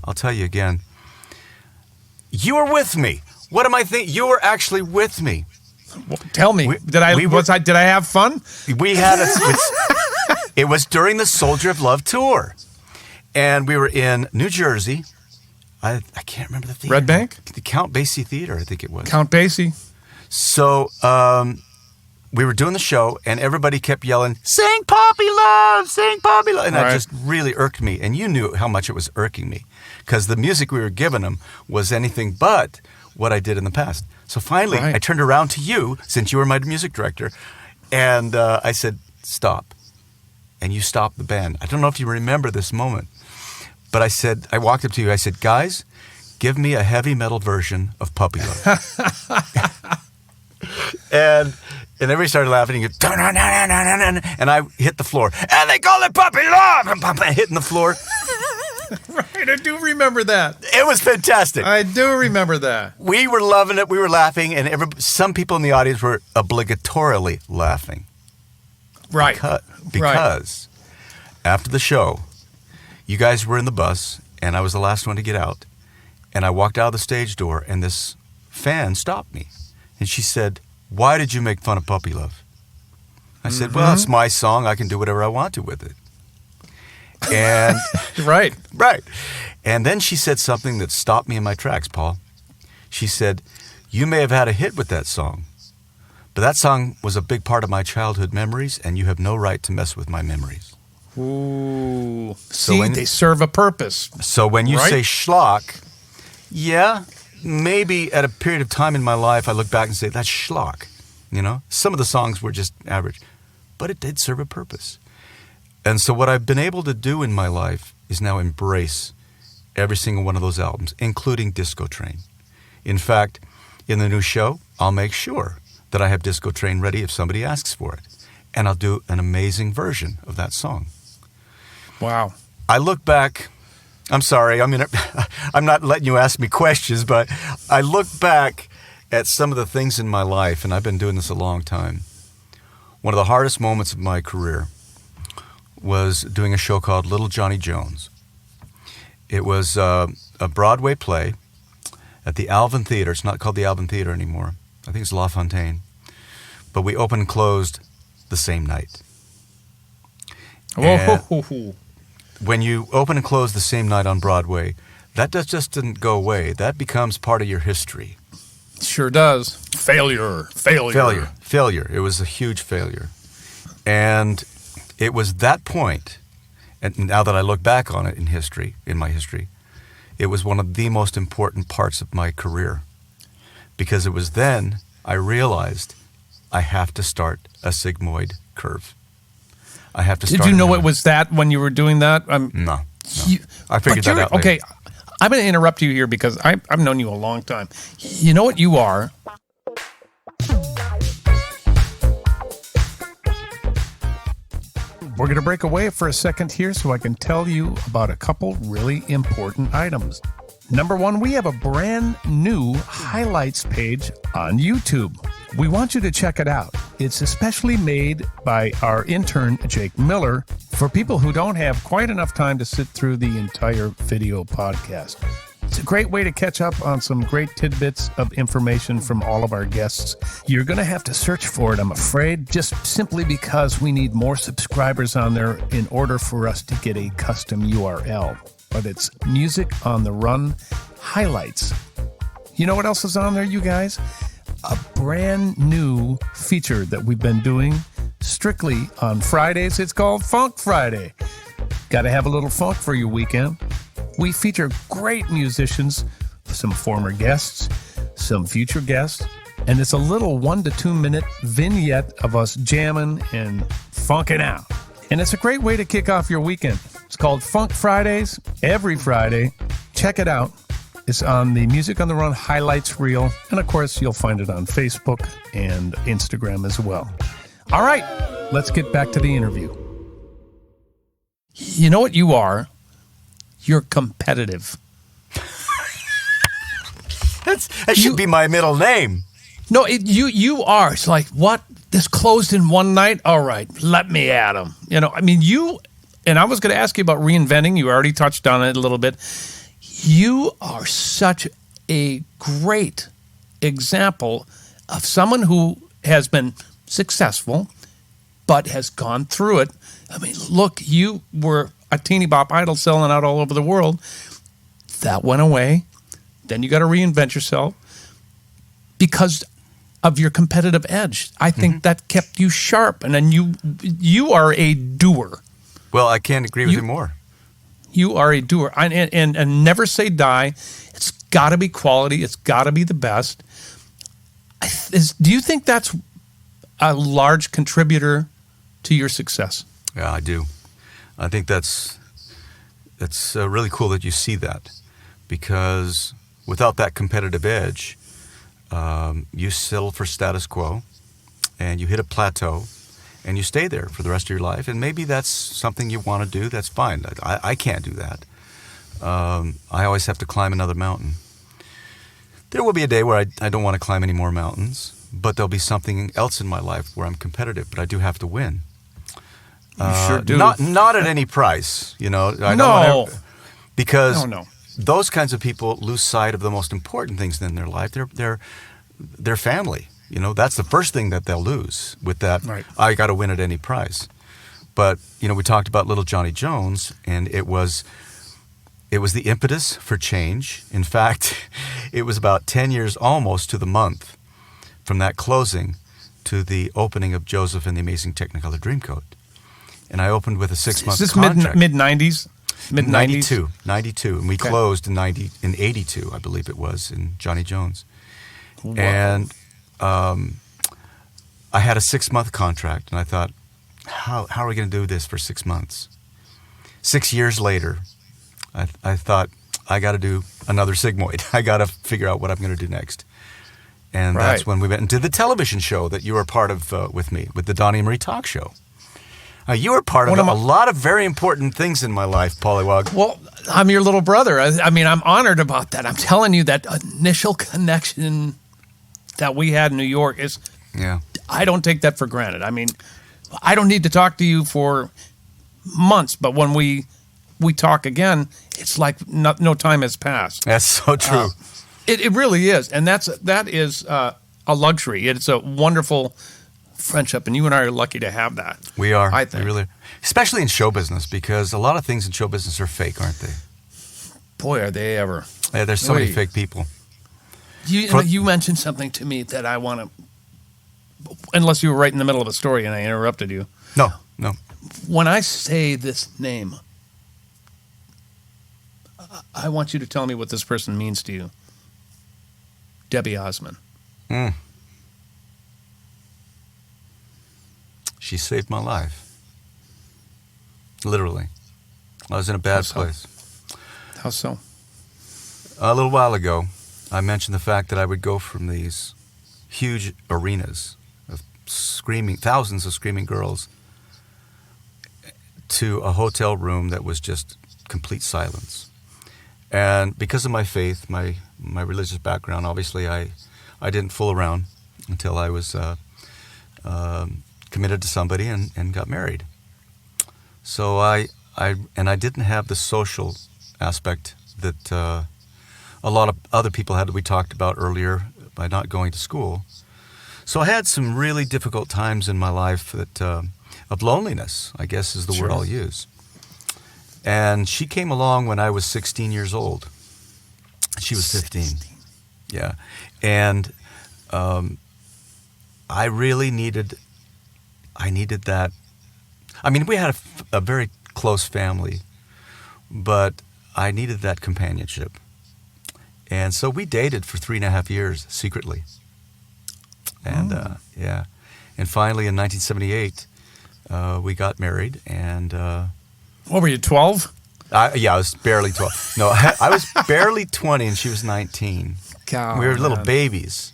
I'll tell you again. You were with me. What am I thinking? You were actually with me. Well, tell me, did I have fun? We had it was during the Soldier of Love tour, and we were in New Jersey. I can't remember the theater. Red Bank? The Count Basie Theater, I think it was. Count Basie. So we were doing the show, and everybody kept yelling, "Sing Poppy Love, sing Poppy Love," and that just really irked me. And you knew how much it was irking me, because the music we were giving them was anything but what I did in the past. So finally, I turned around to you, since you were my music director, and I said, "Stop." And you stopped the band. I don't know if you remember this moment, but I walked up to you, I said, "Guys, give me a heavy metal version of Puppy Love." and everybody started laughing, and and I hit the floor, and they call it Puppy Love, and hitting the floor. Right, I do remember that. It was fantastic. I do remember that. We were loving it. We were laughing, and some people in the audience were obligatorily laughing. Right. Because after the show, you guys were in the bus, and I was the last one to get out. And I walked out of the stage door, and this fan stopped me. And she said, "Why did you make fun of Puppy Love?" I said, "Well, it's my song. I can do whatever I want to with it." And right. And then she said something that stopped me in my tracks, Paul. She said, "You may have had a hit with that song, but that song was a big part of my childhood memories, and you have no right to mess with my memories." Ooh. They serve a purpose. So when you say schlock, maybe at a period of time in my life, I look back and say, that's schlock. Some of the songs were just average, but it did serve a purpose. And so what I've been able to do in my life is now embrace every single one of those albums, including Disco Train. In fact, in the new show, I'll make sure that I have Disco Train ready if somebody asks for it. And I'll do an amazing version of that song. Wow. I look back, I'm sorry, I'm not letting you ask me questions, but I look back at some of the things in my life, and I've been doing this a long time. One of the hardest moments of my career was doing a show called Little Johnny Jones. It was a Broadway play at the Alvin Theater. It's not called the Alvin Theater anymore. I think it's La Fontaine. But we opened and closed the same night. Whoa. When you open and close the same night on Broadway, that just didn't go away. That becomes part of your history. Sure does. Failure. It was a huge failure. And it was that point, and now that I look back on it in my history, it was one of the most important parts of my career. Because it was then I realized I have to start a sigmoid curve. I have to start. Did you know it was that when you were doing that? No. I figured that out later. Okay, I'm going to interrupt you here because I've known you a long time. You know what you are? We're going to break away for a second here so I can tell you about a couple really important items. Number one, we have a brand new highlights page on YouTube. We want you to check it out. It's especially made by our intern, Jake Miller, for people who don't have quite enough time to sit through the entire video podcast. It's a great way to catch up on some great tidbits of information from all of our guests. You're going to have to search for it, I'm afraid, just simply because we need more subscribers on there in order for us to get a custom URL. But it's Music on the Run Highlights. You know what else is on there, you guys? A brand new feature that we've been doing strictly on Fridays. It's called Funk Friday. Got to have a little funk for your weekend. We feature great musicians, some former guests, some future guests, and it's a little 1 to 2 minute vignette of us jamming and funking out. And it's a great way to kick off your weekend. It's called Funk Fridays, every Friday. Check it out. It's on the Music on the Run highlights reel. And of course, you'll find it on Facebook and Instagram as well. All right, let's get back to the interview. You know what you are? You're competitive. That should be my middle name. No, you are. It's like, what? This closed in one night? All right, let me at him. You know, I mean, and I was going to ask you about reinventing. You already touched on it a little bit. You are such a great example of someone who has been successful, but has gone through it. I mean, look, you were a teeny bop idol selling out all over the world. That went away. Then you got to reinvent yourself because of your competitive edge. I think that kept you sharp. And then you are a doer. Well, I can't agree with you more. You are a doer. And never say die. It's got to be quality. It's got to be the best. Do you think that's a large contributor to your success? Yeah, I do. I think that's really cool that you see that, because without that competitive edge, you settle for status quo, and you hit a plateau, and you stay there for the rest of your life. And maybe that's something you want to do. That's fine. I can't do that. I always have to climb another mountain. There will be a day where I don't want to climb any more mountains, but there'll be something else in my life where I'm competitive, but I do have to win. You sure do. Not at any price, you know. Because those kinds of people lose sight of the most important things in their life. Their family. You know, that's the first thing that they'll lose with that. Right. I got to win at any price. But you know, we talked about Little Johnny Jones, and it was the impetus for change. In fact, it was about 10 years almost to the month from that closing to the opening of Joseph and the Amazing Technicolor Dreamcoat. And I opened with a 6-month contract. Is this mid-90s? Mid-90s? 92. And we closed in 82, I believe it was, in Johnny Jones. Wow. And I had a 6-month contract, and I thought, how are we going to do this for 6 months? 6 years later, I thought, I got to do another sigmoid. I got to figure out what I'm going to do next. And that's when we went and did the television show that you were part of with me, with the Donny and Marie Talk Show. You were part of a lot of very important things in my life, Pollywog. Well, I'm your little brother. I mean, I'm honored about that. I'm telling you, that initial connection that we had in New York is, I don't take that for granted. I mean, I don't need to talk to you for months, but when we talk again, it's like no time has passed. That's so true. It really is. And that is a luxury. It's a wonderful friendship, and you and I are lucky to have that. We are. I think. We really, especially in show business, because a lot of things in show business are fake, aren't they? Boy, are they ever. Yeah, there's so many fake people. You mentioned something to me that I want to, unless you were right in the middle of a story and I interrupted you. No. When I say this name, I want you to tell me what this person means to you. Debbie Osmond. She saved my life. Literally. I was in a bad place. How so? A little while ago, I mentioned the fact that I would go from these huge arenas of thousands of screaming girls, to a hotel room that was just complete silence. And because of my faith, my religious background, obviously I didn't fool around until I was committed to somebody and got married. So I didn't have the social aspect that a lot of other people had, we talked about earlier, by not going to school. So I had some really difficult times in my life of loneliness, I guess is the word I'll use. And she came along when I was 16 years old. She was 15. 16. Yeah. And I really needed that. I mean, we had a very close family, but I needed that companionship. And so we dated for 3.5 years secretly. And yeah. And finally in 1978, we got married. And what were you, 12? Yeah, I was barely 12. No, I was barely 20 and she was 19. God, we were little babies.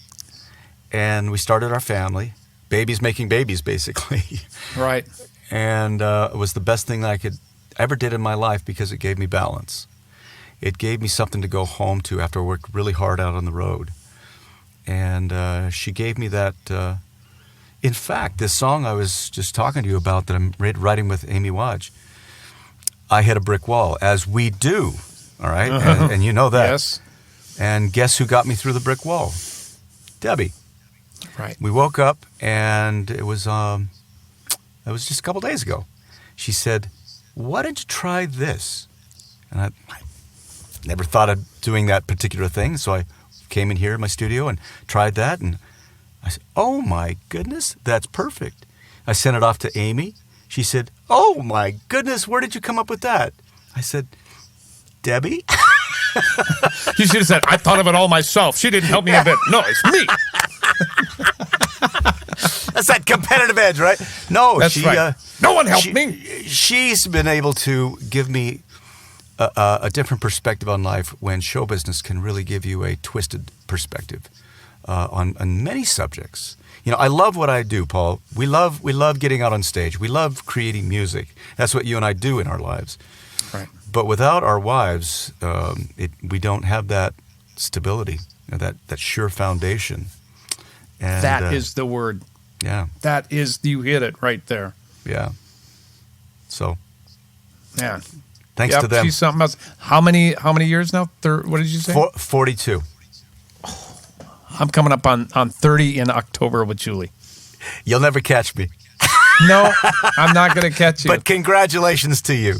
And we started our family. Babies making babies, basically. Right. And it was the best thing that I could ever did in my life because it gave me balance. It gave me something to go home to after I worked really hard out on the road. And she gave me that. In fact, this song I was just talking to you about that I'm writing with Amy Wadge, I hit a brick wall, as we do, all right? And you know that. Yes. And guess who got me through the brick wall? Debbie. Right. We woke up, and it was just a couple days ago. She said, "Why don't you try this?" And I never thought of doing that particular thing, so I came in here in my studio and tried that, and I said, "Oh my goodness, that's perfect." I sent it off to Amy. She said, "Oh my goodness, where did you come up with that?" I said, "Debbie." You should have said, "I thought of it all myself. She didn't help me a bit." No, it's me. That's that competitive edge, right? No, that's right. No one helped me. She's been able to give me a different perspective on life when show business can really give you a twisted perspective on many subjects. You know, I love what I do, Paul. We love getting out on stage. We love creating music. That's what you and I do in our lives. Right. But without our wives, we don't have that stability, that sure foundation. And, that is the word. Yeah. That is, you hit it right there. Yeah. So. Yeah. Thanks to them. She's something else. How many years now? What did you say? 42. I'm coming up on 30 in October with Julie. You'll never catch me. No, I'm not going to catch you. But congratulations to you.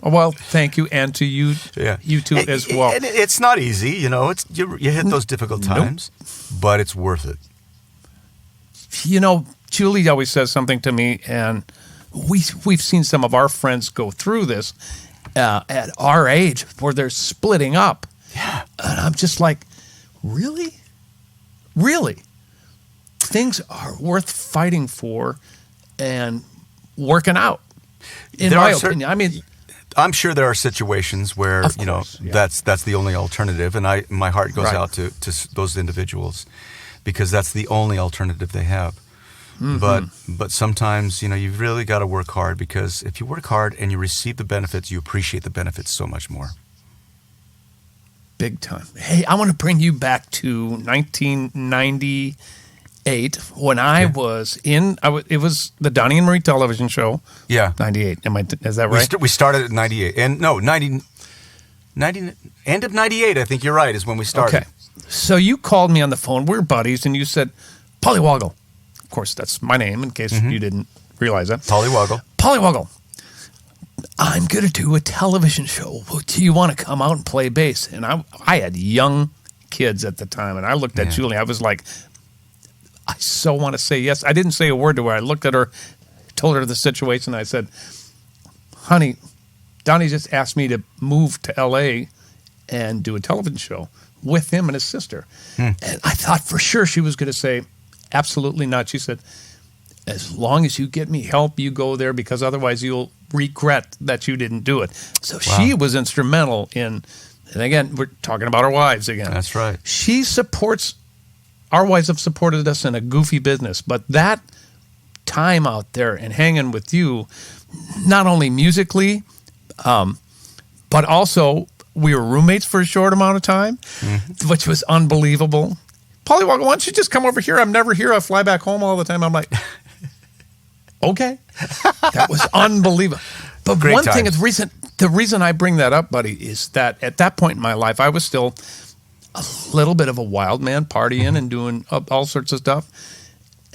Well, thank you, and to you, you too as well. And it's not easy, you know. You hit those difficult times, but it's worth it. You know, Julie always says something to me, and we've seen some of our friends go through this at our age, where they're splitting up. Yeah, and I'm just like, really? Things are worth fighting for and working out. In my opinion, I mean, I'm sure there are situations where that's the only alternative, and my heart goes out to those individuals because that's the only alternative they have. Mm-hmm. But sometimes you've really got to work hard, because if you work hard and you receive the benefits, you appreciate the benefits so much more. Big time. Hey, I want to bring you back to 1998 when I was in. It was the Donny and Marie television show. Yeah, 98. Is that right? We started at 98, and no, 90 end of 98. I think you're right. Is when we started. Okay, so you called me on the phone. We're buddies, and you said, "Pollywoggle." Of course, that's my name. In case you didn't realize that. Pollywoggle. I'm going to do a television show. Do you want to come out and play bass? And I had young kids at the time, and I looked at Julie. I was like, I so want to say yes. I didn't say a word to her. I looked at her, told her the situation. I said, honey, Donnie just asked me to move to L.A. and do a television show with him and his sister. And I thought for sure she was going to say, absolutely not. She said, as long as you get me help, you go there, because otherwise you'll regret that you didn't do it. So she was instrumental in, and again, we're talking about our wives again. That's right. She supports, our wives have supported us in a goofy business, but that time out there and hanging with you, not only musically, but also we were roommates for a short amount of time, which was unbelievable. Pollywoggle, why don't you just come over here? I'm never here. I fly back home all the time. I'm like, okay. That was unbelievable. But Great one times. thing is the reason I bring that up, buddy, is that at that point in my life, I was still a little bit of a wild man, partying and doing all sorts of stuff.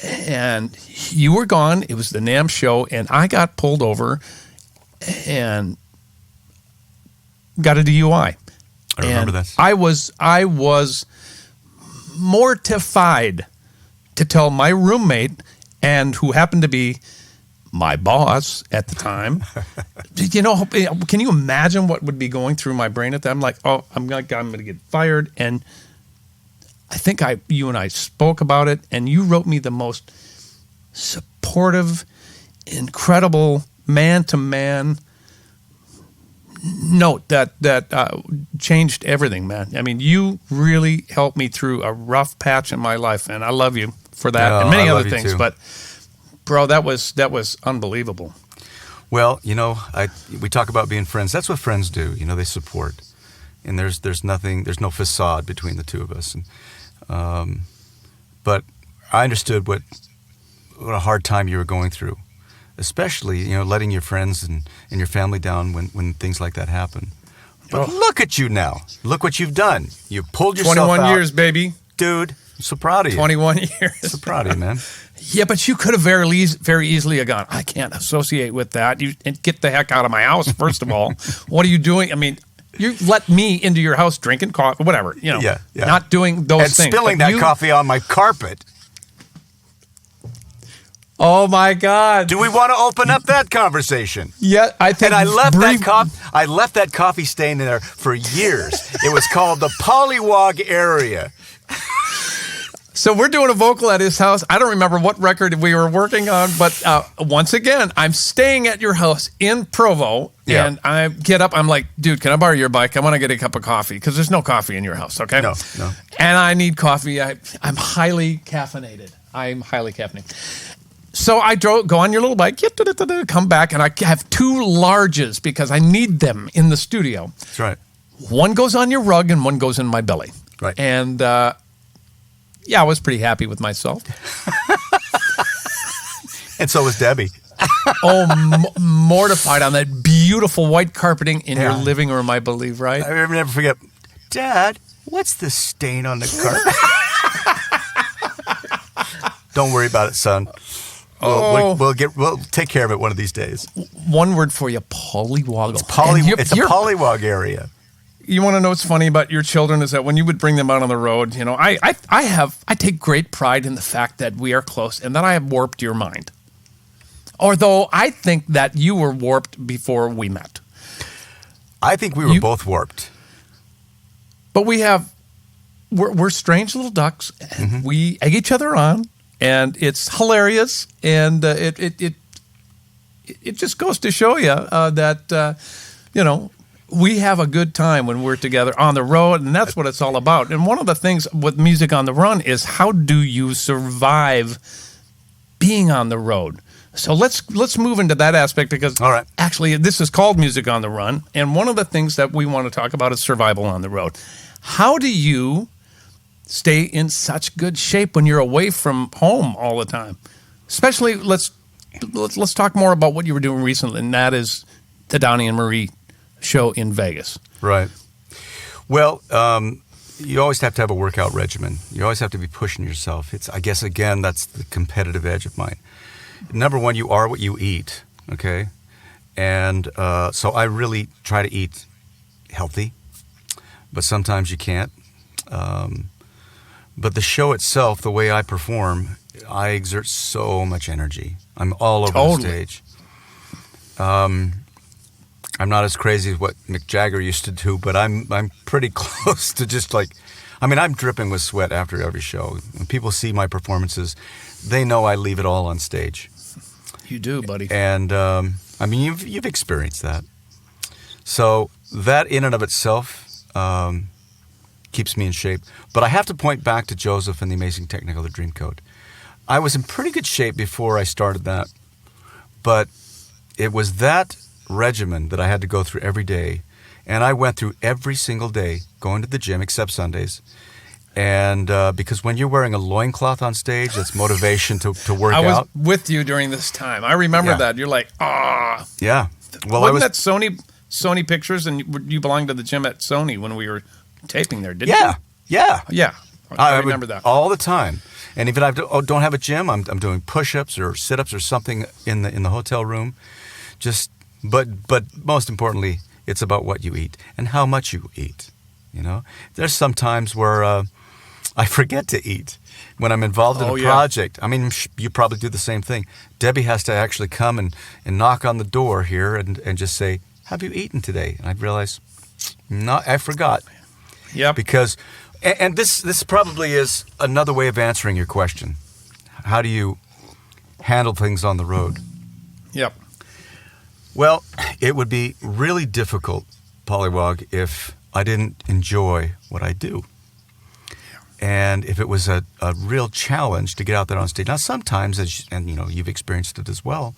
And you were gone. It was the NAMM show, and I got pulled over and got a DUI. I remember this. I was mortified to tell my roommate, and who happened to be my boss at the time. You know, can you imagine what would be going through my brain at that? I'm like, oh, I'm going to get fired. And I think you and I spoke about it, and you wrote me the most supportive, incredible man-to-man note that changed everything, man. I mean, you really helped me through a rough patch in my life, and I love you for that and many other things. Too. But, bro, that was unbelievable. Well, you know, we talk about being friends. That's what friends do. You know, they support, and there's no facade between the two of us. And, but I understood what a hard time you were going through, especially, you know, letting your friends and your family down when things like that happen. But look at you now. Look what you've done. You pulled yourself 21 out. years, baby. Dude, I'm so proud of you. 21 years. So proud of you, man. Yeah, but you could have very easily have gone, I can't associate with that. And get the heck out of my house, first of all. What are you doing? I mean, you let me into your house drinking coffee, whatever, you know, not doing those things. And spilling that coffee on my carpet. Oh, my God. Do we want to open up that conversation? Yeah, I think. And I left that coffee stain in there for years. It was called the Pollywog area. So we're doing a vocal at his house. I don't remember what record we were working on, but once again, I'm staying at your house in Provo, and I get up. I'm like, dude, can I borrow your bike? I want to get a cup of coffee because there's no coffee in your house, okay? No. And I need coffee. I'm highly caffeinated. So I go on your little bike, come back, and I have two larges because I need them in the studio. That's right. One goes on your rug and one goes in my belly. Right. And I was pretty happy with myself. And so was Debbie. Mortified on that beautiful white carpeting in your living room, I believe, right? I never forget, Dad, what's the stain on the carpet? Don't worry about it, son. We'll take care of it one of these days. One word for you, pollywoggle. It's a pollywog area. You want to know what's funny about your children is that when you would bring them out on the road, you know, I take great pride in the fact that we are close and that I have warped your mind. Although I think that you were warped before we met. I think we were both warped. But we're strange little ducks, and we egg each other on, and it's hilarious, and it just goes to show you that you know, we have a good time when we're together on the road, and that's what it's all about. And one of the things with music on the run is how do you survive being on the road? So let's move into that aspect because actually this is called Music on the Run, and one of the things that we want to talk about is survival on the road. How do you stay in such good shape when you're away from home all the time? Especially let's talk more about what you were doing recently, and that is the Donny and Marie show in Vegas. Right. Well, you always have to have a workout regimen. You always have to be pushing yourself. I guess, again, that's the competitive edge of mine. Number one, you are what you eat, okay? And so I really try to eat healthy, but sometimes you can't. But the show itself, the way I perform, I exert so much energy. I'm all over the stage. I'm not as crazy as what Mick Jagger used to do, but I'm pretty close to just like, I mean, I'm dripping with sweat after every show. When people see my performances, they know I leave it all on stage. You do, buddy. And I mean, you've experienced that. So that in and of itself keeps me in shape. But I have to point back to Joseph and the Amazing Technicolor Dreamcoat. I was in pretty good shape before I started that, but it was that regimen that I had to go through every day, and I went through every single day going to the gym except Sundays. And because when you're wearing a loincloth on stage, that's motivation to work out. I was with you during this time. I remember that. You're like, ah. Yeah. Well, wasn't that Sony Pictures, and you belonged to the gym at Sony when we were taping there, didn't you? Yeah. Yeah. I remember that. All the time. And even if I don't have a gym, I'm doing push-ups or sit-ups or something in the hotel room. But most importantly, it's about what you eat and how much you eat. You know, there's some times where I forget to eat when I'm involved in a project. I mean, you probably do the same thing. Debbie has to actually come and knock on the door here and just say, "Have you eaten today?" And I'd realize, no, I forgot. Yeah. Because, and this probably is another way of answering your question. How do you handle things on the road? Yep. Well, it would be really difficult, Pollywog, if I didn't enjoy what I do. And if it was a real challenge to get out there on stage. Now, sometimes, and you know, you've experienced it as well,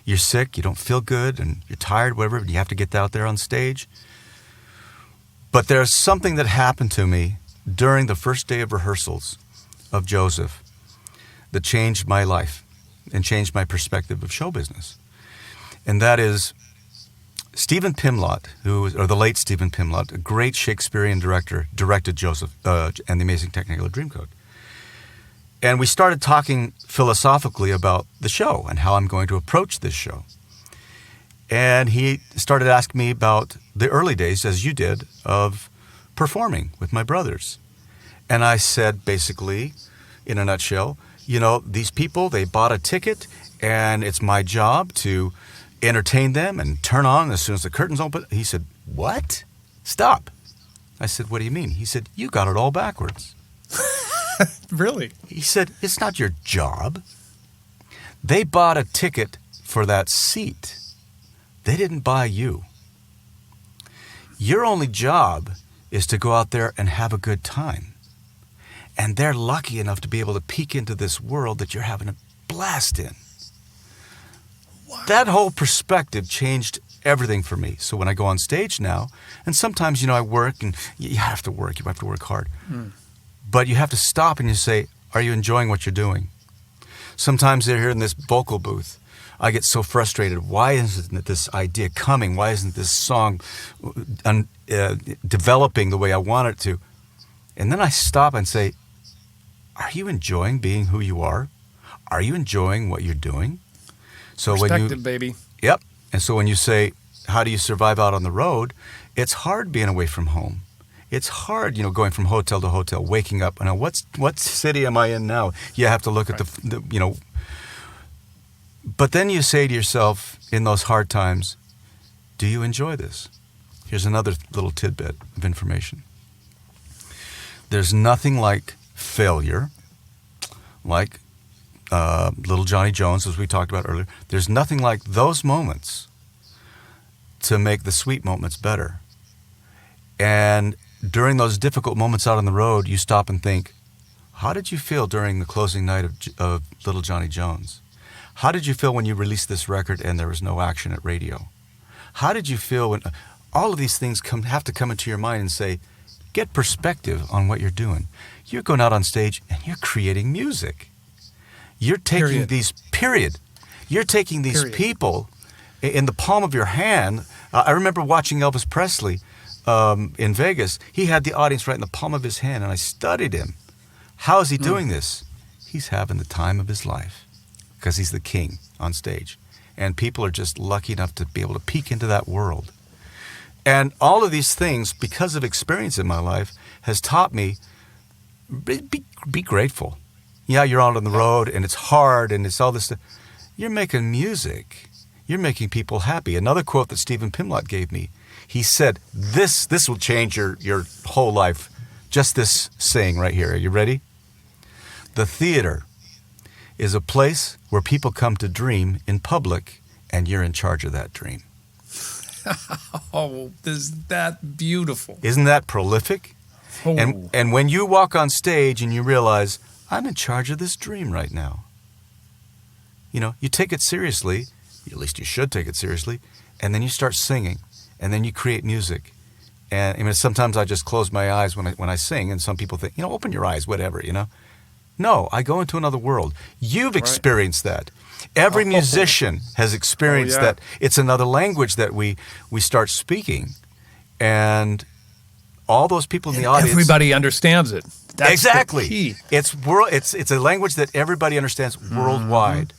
you're sick, you don't feel good, and you're tired, whatever, and you have to get out there on stage. But there's something that happened to me during the first day of rehearsals of Joseph that changed my life and changed my perspective of show business. And that is Stephen Pimlott, or the late Stephen Pimlott, a great Shakespearean director, directed Joseph and the Amazing Technicolor Dreamcoat. And we started talking philosophically about the show and how I'm going to approach this show. And he started asking me about the early days, as you did, of performing with my brothers. And I said, basically, in a nutshell, you know, these people, they bought a ticket, and it's my job to entertain them and turn on as soon as the curtains open. He said, "What? Stop." I said, "What do you mean?" He said, "You got it all backwards." Really? He said, "It's not your job. They bought a ticket for that seat. They didn't buy you. Your only job is to go out there and have a good time. And they're lucky enough to be able to peek into this world that you're having a blast in." Wow. That whole perspective changed everything for me. So when I go on stage now, and sometimes, you know, I work, and you have to work hard. But you have to stop and you say, are you enjoying what you're doing? Sometimes they're here in this vocal booth. I get so frustrated. Why isn't this idea coming? Why isn't this song developing the way I want it to? And then I stop and say, are you enjoying being who you are? Are you enjoying what you're doing? So Perspective, baby. Yep. And so when you say, how do you survive out on the road? It's hard being away from home. It's hard, you know, going from hotel to hotel, waking up. And what city am I in now? You have to look at the, you know. But then you say to yourself in those hard times, do you enjoy this? Here's another little tidbit of information. There's nothing like failure, like little Johnny Jones, as we talked about earlier. There's nothing like those moments to make the sweet moments better. And during those difficult moments out on the road, you stop and think, how did you feel during the closing night of Little Johnny Jones? How did you feel when you released this record and there was no action at radio? How did you feel when all of these things have to come into your mind and say, get perspective on what you're doing. You're going out on stage and you're creating music. You're taking You're taking these people in the palm of your hand. I remember watching Elvis Presley in Vegas. He had the audience right in the palm of his hand, and I studied him. How is he doing this? He's having the time of his life because he's the king on stage. And people are just lucky enough to be able to peek into that world. And all of these things, because of experience in my life, has taught me, be grateful. Yeah, you're out on the road, and it's hard, and it's all this stuff. You're making music. You're making people happy. Another quote that Stephen Pimlott gave me, he said, this will change your whole life. Just this saying right here. Are you ready? The theater is a place where people come to dream in public, and you're in charge of that dream. Oh, is that beautiful? Isn't that prolific? Oh. And when you walk on stage and you realize, I'm in charge of this dream right now. You know, you take it seriously, at least you should take it seriously, and then you start singing, and then you create music. And I mean, sometimes I just close my eyes when I sing, and some people think, you know, open your eyes, whatever, you know. No, I go into another world. You've experienced that. Every musician has experienced that. It's another language that we start speaking. And all those people in the audience. Everybody understands it. That's exactly. the key. It's a language that everybody understands worldwide.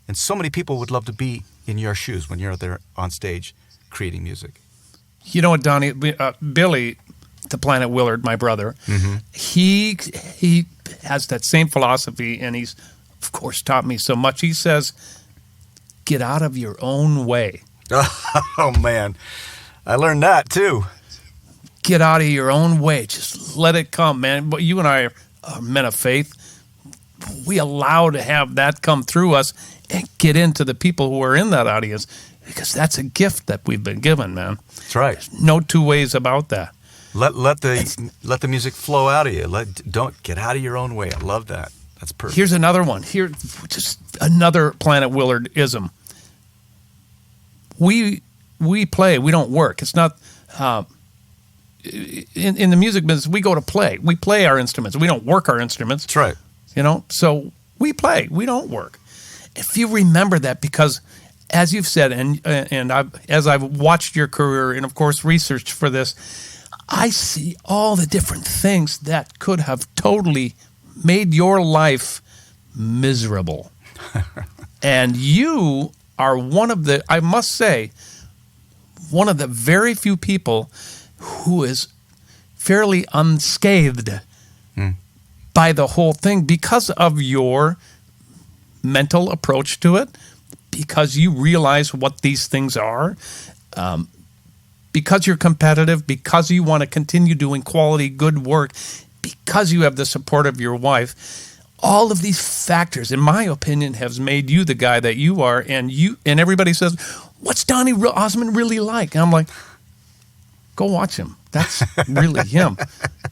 And so many people would love to be in your shoes when you're there on stage creating music. You know what, Donnie? Billy, the Planet Willard, my brother, he has that same philosophy, and he's, of course, taught me so much. He says, get out of your own way. Oh, man. I learned that, too. Get out of your own way. Just let it come, man. But you and I are men of faith. We allow to have that come through us and get into the people who are in that audience, because that's a gift that we've been given, man. That's right. There's no two ways about that. Let the music flow out of you. Don't get out of your own way. I love that. That's perfect. Here's another one. Here, just another Planet Willard-ism. We play. We don't work. It's not in the music business. We go to play. We play our instruments. We don't work our instruments. That's right. You know, so we play. We don't work. If you remember that, because as you've said, and as I've watched your career and, of course, researched for this, I see all the different things that could have totally made your life miserable. And you are one of the, I must say, one of the very few people who is fairly unscathed by the whole thing because of your mental approach to it, because you realize what these things are, because you're competitive, because you want to continue doing quality, good work, because you have the support of your wife. All of these factors, in my opinion, have made you the guy that you are. And everybody says, "What's Donny Osmond really like?" And I'm like, "Go watch him. That's really him.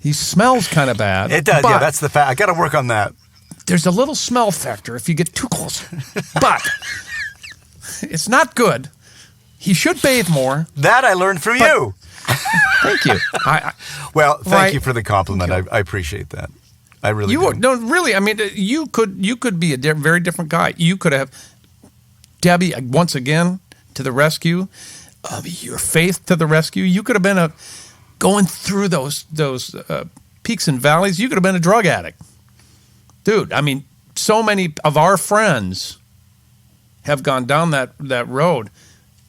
He smells kind of bad." It does. Yeah, that's the fact. I got to work on that. There's a little smell factor if you get too close, but it's not good. He should bathe more. That I learned from you. Thank you. Thank you for the compliment. I appreciate that. I really do. No, really. I mean, you could be a very different guy. You could have Debbie once again to the rescue. Your faith to the rescue. You could have been going through those peaks and valleys. You could have been a drug addict. Dude, I mean, so many of our friends have gone down that road.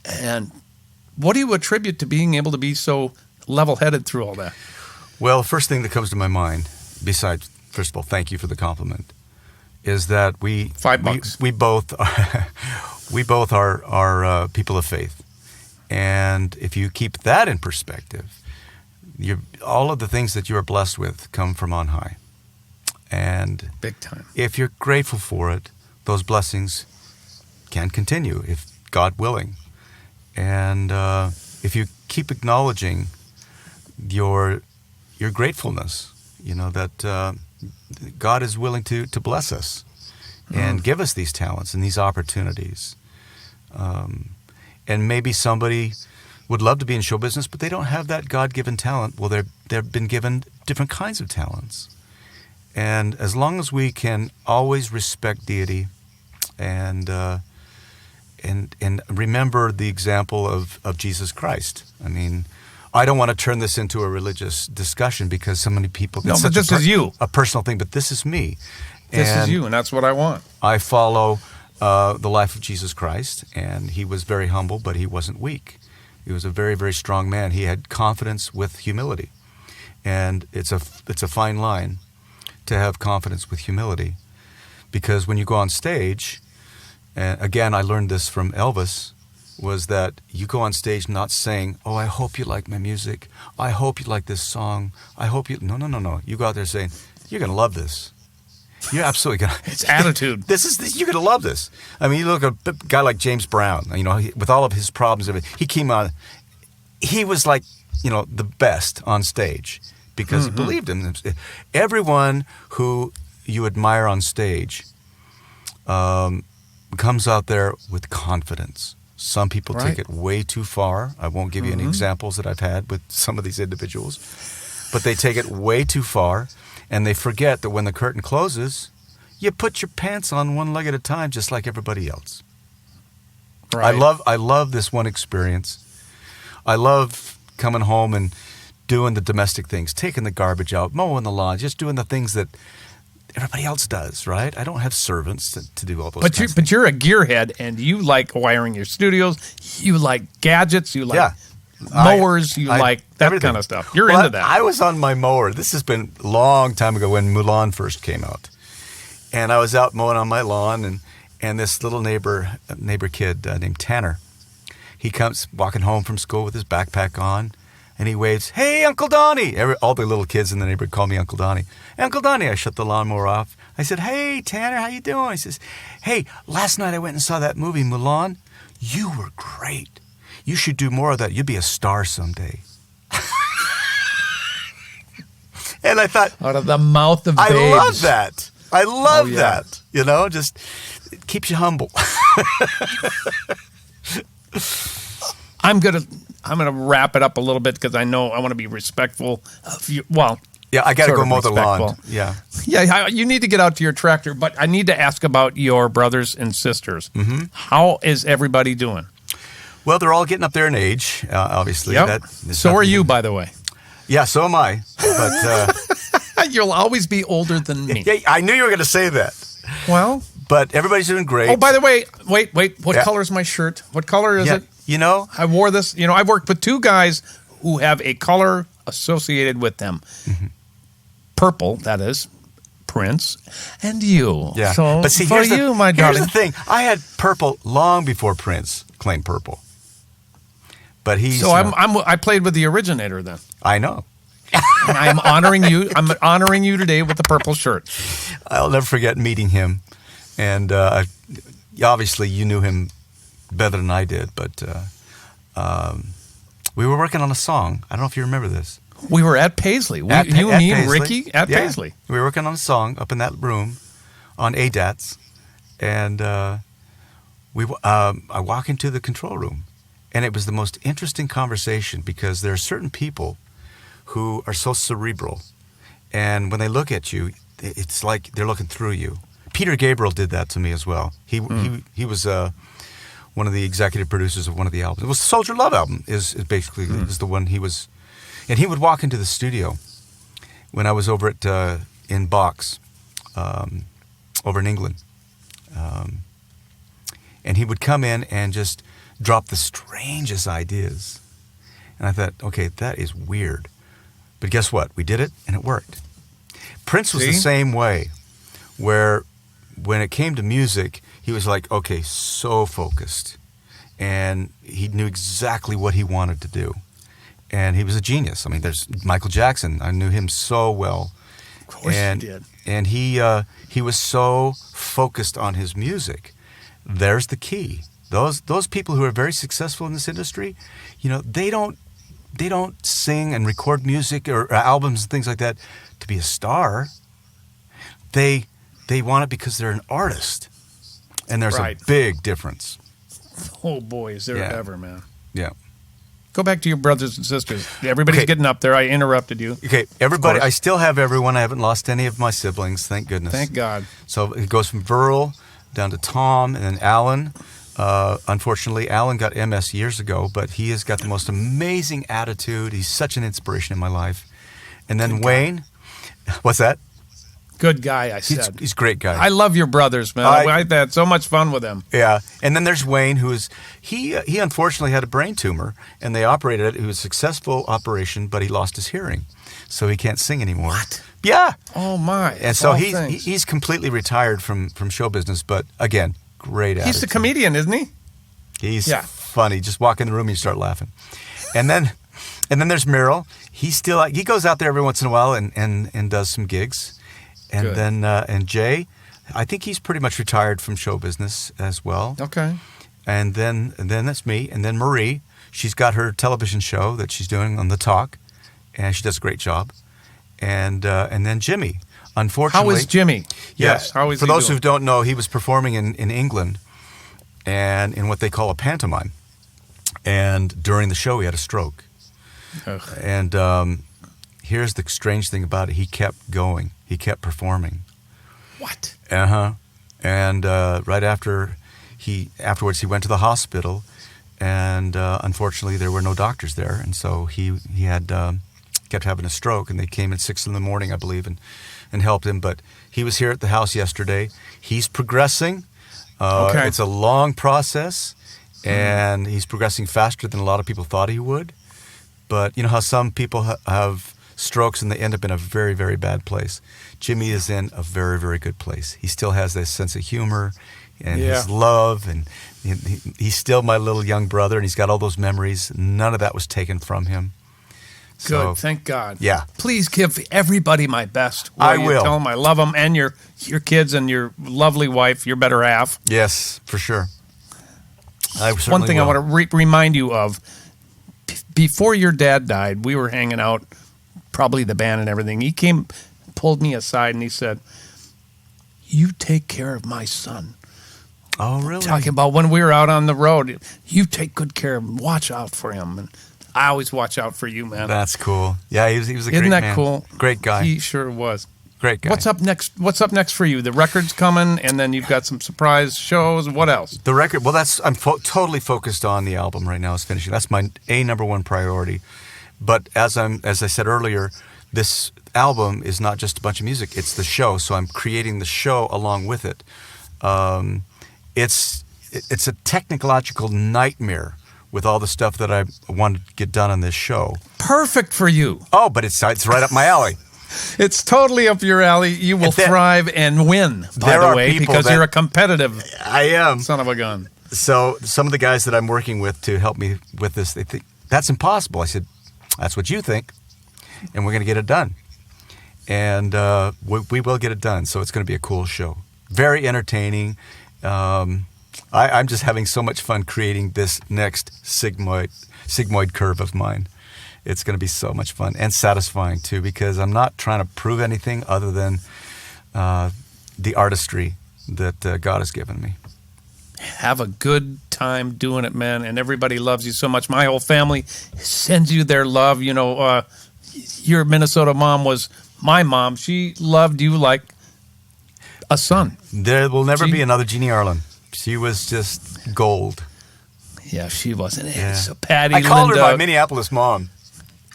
And what do you attribute to being able to be so level-headed through all that? Well, the first thing that comes to my mind, besides, first of all, thank you for the compliment, is that $5. We both are people of faith. And if you keep that in perspective, all of the things that you are blessed with come from on high. And big time. If you're grateful for it, those blessings can continue, if God willing. And if you keep acknowledging your gratefulness, you know, that God is willing to bless us and give us these talents and these opportunities. And maybe somebody would love to be in show business, but they don't have that God-given talent. Well, they've been given different kinds of talents. And as long as we can always respect deity and remember the example of Jesus Christ. I mean, I don't want to turn this into a religious discussion because so many people... No, but this is you. A personal thing, but this is me. This is you, and that's what I want. I follow the life of Jesus Christ, and he was very humble, but he wasn't weak. He was a very, very strong man. He had confidence with humility. And it's a fine line to have confidence with humility. Because when you go on stage... And again, I learned this from Elvis, was that you go on stage not saying, "Oh, I hope you like my music. I hope you like this song. I hope you..." No. You go out there saying, "You're going to love this. You're absolutely going to..." It's attitude. You're going to love this. I mean, you look at a guy like James Brown, you know, with all of his problems, he came on, he was like, you know, the best on stage because he believed in them. Everyone who you admire on stage, comes out there with confidence. Some people take it way too far. I won't give you any examples that I've had with some of these individuals, but they take it way too far, and they forget that when the curtain closes, you put your pants on one leg at a time, just like everybody else. Right. I love this one experience. I love coming home and doing the domestic things, taking the garbage out, mowing the lawn, just doing the things that everybody else does, right? I don't have servants to do all those things. But you're a gearhead, and you like wiring your studios. You like gadgets. You like mowers. You like that everything. kind of stuff. You're into that. I was on my mower. This has been a long time ago when Mulan first came out. And I was out mowing on my lawn, and this little neighbor kid named Tanner, he comes walking home from school with his backpack on, and he waves, "Hey, Uncle Donny!" All the little kids in the neighborhood call me Uncle Donny. Uncle Donny, I shut the lawnmower off. I said, "Hey, Tanner, how you doing?" He says, "Hey, last night I went and saw that movie, Mulan. You were great. You should do more of that. You'd be a star someday." And I thought, out of the mouth of babes. I love that. I love that. You know, just it keeps you humble. I'm gonna wrap it up a little bit because I know I want to be respectful of you. Well, yeah, I got to go mow the lawn. Yeah, you need to get out to your tractor, but I need to ask about your brothers and sisters. Mm-hmm. How is everybody doing? Well, they're all getting up there in age, obviously. Yep. So are you, by the way. Yeah, so am I. But you'll always be older than me. Yeah, I knew you were going to say that. Well, but everybody's doing great. Oh, by the way, wait. What color is my shirt? What color is it? You know, I wore this. You know, I've worked with two guys who have a color associated with them. Mm-hmm. Purple, that is, Prince, and you. Yeah. So but see, for you, my darling. Here's the thing. I had purple long before Prince claimed purple. But he's... So I played with the originator then. I know. And I'm honoring you. I'm honoring you today with the purple shirt. I'll never forget meeting him. And obviously you knew him better than I did, but we were working on a song. I don't know if you remember this. We were at Paisley. Me and Ricky at Paisley. We were working on a song up in that room on ADATs, and I walk into the control room, and it was the most interesting conversation because there are certain people who are so cerebral, and when they look at you, it's like they're looking through you. Peter Gabriel did that to me as well. He was one of the executive producers of one of the albums. It was the Soldier Love album is basically is the one he was. And he would walk into the studio when I was over at in Box, over in England. And he would come in and just drop the strangest ideas. And I thought, okay, that is weird. But guess what? We did it, and it worked. Prince was the same way, where when it came to music, he was like, okay, so focused. And he knew exactly what he wanted to do. And he was a genius. I mean, there's Michael Jackson. I knew him so well. Of course you did. And he was so focused on his music. There's the key. Those people who are very successful in this industry, you know, they don't sing and record music or albums and things like that to be a star. They want it because they're an artist. And there's a big difference. Oh boy, is there ever, man. Yeah. Go back to your brothers and sisters. Everybody's getting up there. I interrupted you. Okay, everybody. I still have everyone. I haven't lost any of my siblings. Thank goodness. Thank God. So it goes from Verl down to Tom and then Alan. Unfortunately, Alan got MS years ago, but he has got the most amazing attitude. He's such an inspiration in my life. And then Wayne. What's that? Good guy, I said. He's a great guy. I love your brothers, man. I had so much fun with them. Yeah. And then there's Wayne, who is, he unfortunately had a brain tumor, and they operated it. It was a successful operation, but he lost his hearing. So he can't sing anymore. What? Yeah. Oh, my. And so he's completely retired from show business, but again, great attitude. He's the comedian, isn't he? He's funny. Just walk in the room and you start laughing. And then there's Merrill. He goes out there every once in a while and does some gigs. And Good. Then and Jay, I think he's pretty much retired from show business as well. Okay. And then that's me. And then Marie, she's got her television show that she's doing on The Talk, and she does a great job. And then Jimmy, unfortunately. How is Jimmy? Yes. How is for those who don't know, he was performing in England, and in what they call a pantomime. And during the show, he had a stroke. Ugh. And here's the strange thing about it: he kept going. He kept performing. What? And right afterwards, he went to the hospital, and unfortunately, there were no doctors there, and so he had kept having a stroke, and they came at 6 a.m, I believe, and helped him. But he was here at the house yesterday. He's progressing. Okay. It's a long process, and he's progressing faster than a lot of people thought he would. But you know how some people have strokes and they end up in a very, very bad place. Jimmy is in a very, very good place. He still has this sense of humor and his love, and he's still my little young brother, and he's got all those memories. None of that was taken from him. Good, thank God. Yeah. Please give everybody my best. I will. Tell them I love them, and your kids and your lovely wife, your better half. Yes, for sure. One thing I want to remind you of, before your dad died, we were hanging out, probably the band and everything. He came, pulled me aside, and he said, "You take care of my son." Oh, really? Talking about when we were out on the road. You take good care of him. Watch out for him. And I always watch out for you, man. That's cool. Yeah, he was a great man. Isn't that cool? Great guy. He sure was. Great guy. What's up next for you? The record's coming, and then you've got some surprise shows. What else? The record, well, I'm totally focused on the album right now. It's finishing. That's my number one priority. But as I said earlier, this album is not just a bunch of music. It's the show. So I'm creating the show along with it. It's a technological nightmare with all the stuff that I wanted to get done on this show. Perfect for you. Oh, but it's right up my alley. It's totally up your alley. You will thrive and win, by the way, because you're a competitive son of a gun. So some of the guys that I'm working with to help me with this, they think, that's impossible. I said, that's what you think, and we're going to get it done. And we will get it done, so it's going to be a cool show. Very entertaining. I'm just having so much fun creating this next sigmoid curve of mine. It's going to be so much fun and satisfying, too, because I'm not trying to prove anything other than the artistry that God has given me. Have a good time doing it, man, and everybody loves you so much. My whole family sends you their love. You know, your Minnesota mom was my mom. She loved you like a son. There will never be another Jeannie Arlen. She was just gold. Yeah, she wasn't. Yeah. So Patty, I called Linda, her my Minneapolis mom.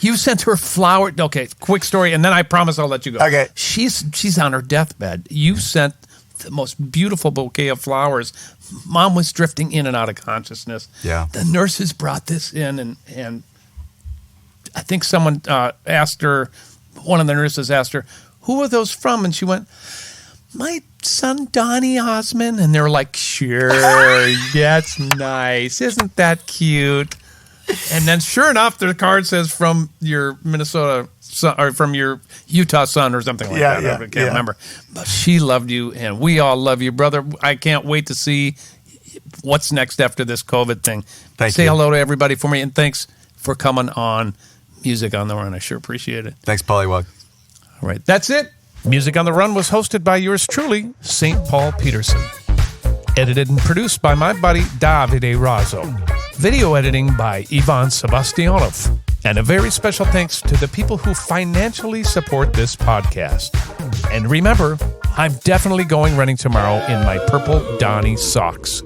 You sent her flower. Okay, quick story, and then I promise I'll let you go. Okay. She's on her deathbed. You sent the most beautiful bouquet of flowers. Mom was drifting in and out of consciousness. Yeah. The nurses brought this in, and I think someone asked her, one of the nurses asked her, "Who are those from?" And she went, "My son, Donny Osmond." And they were like, "Sure, that's nice. Isn't that cute?" And then, sure enough, the card says from your Minnesota son, or from your Utah son, or something like that. I can't remember. But she loved you, and we all love you, brother. I can't wait to see what's next after this COVID thing. Say hello to everybody for me, and thanks for coming on Music on the Run. I sure appreciate it. Thanks, Pollywog. All right, that's it. Music on the Run was hosted by yours truly, St. Paul Peterson. Edited and produced by my buddy Davide Raso. Video editing by Ivan Sebastianov. And a very special thanks to the people who financially support this podcast. And remember, I'm definitely going running tomorrow in my purple Donny socks.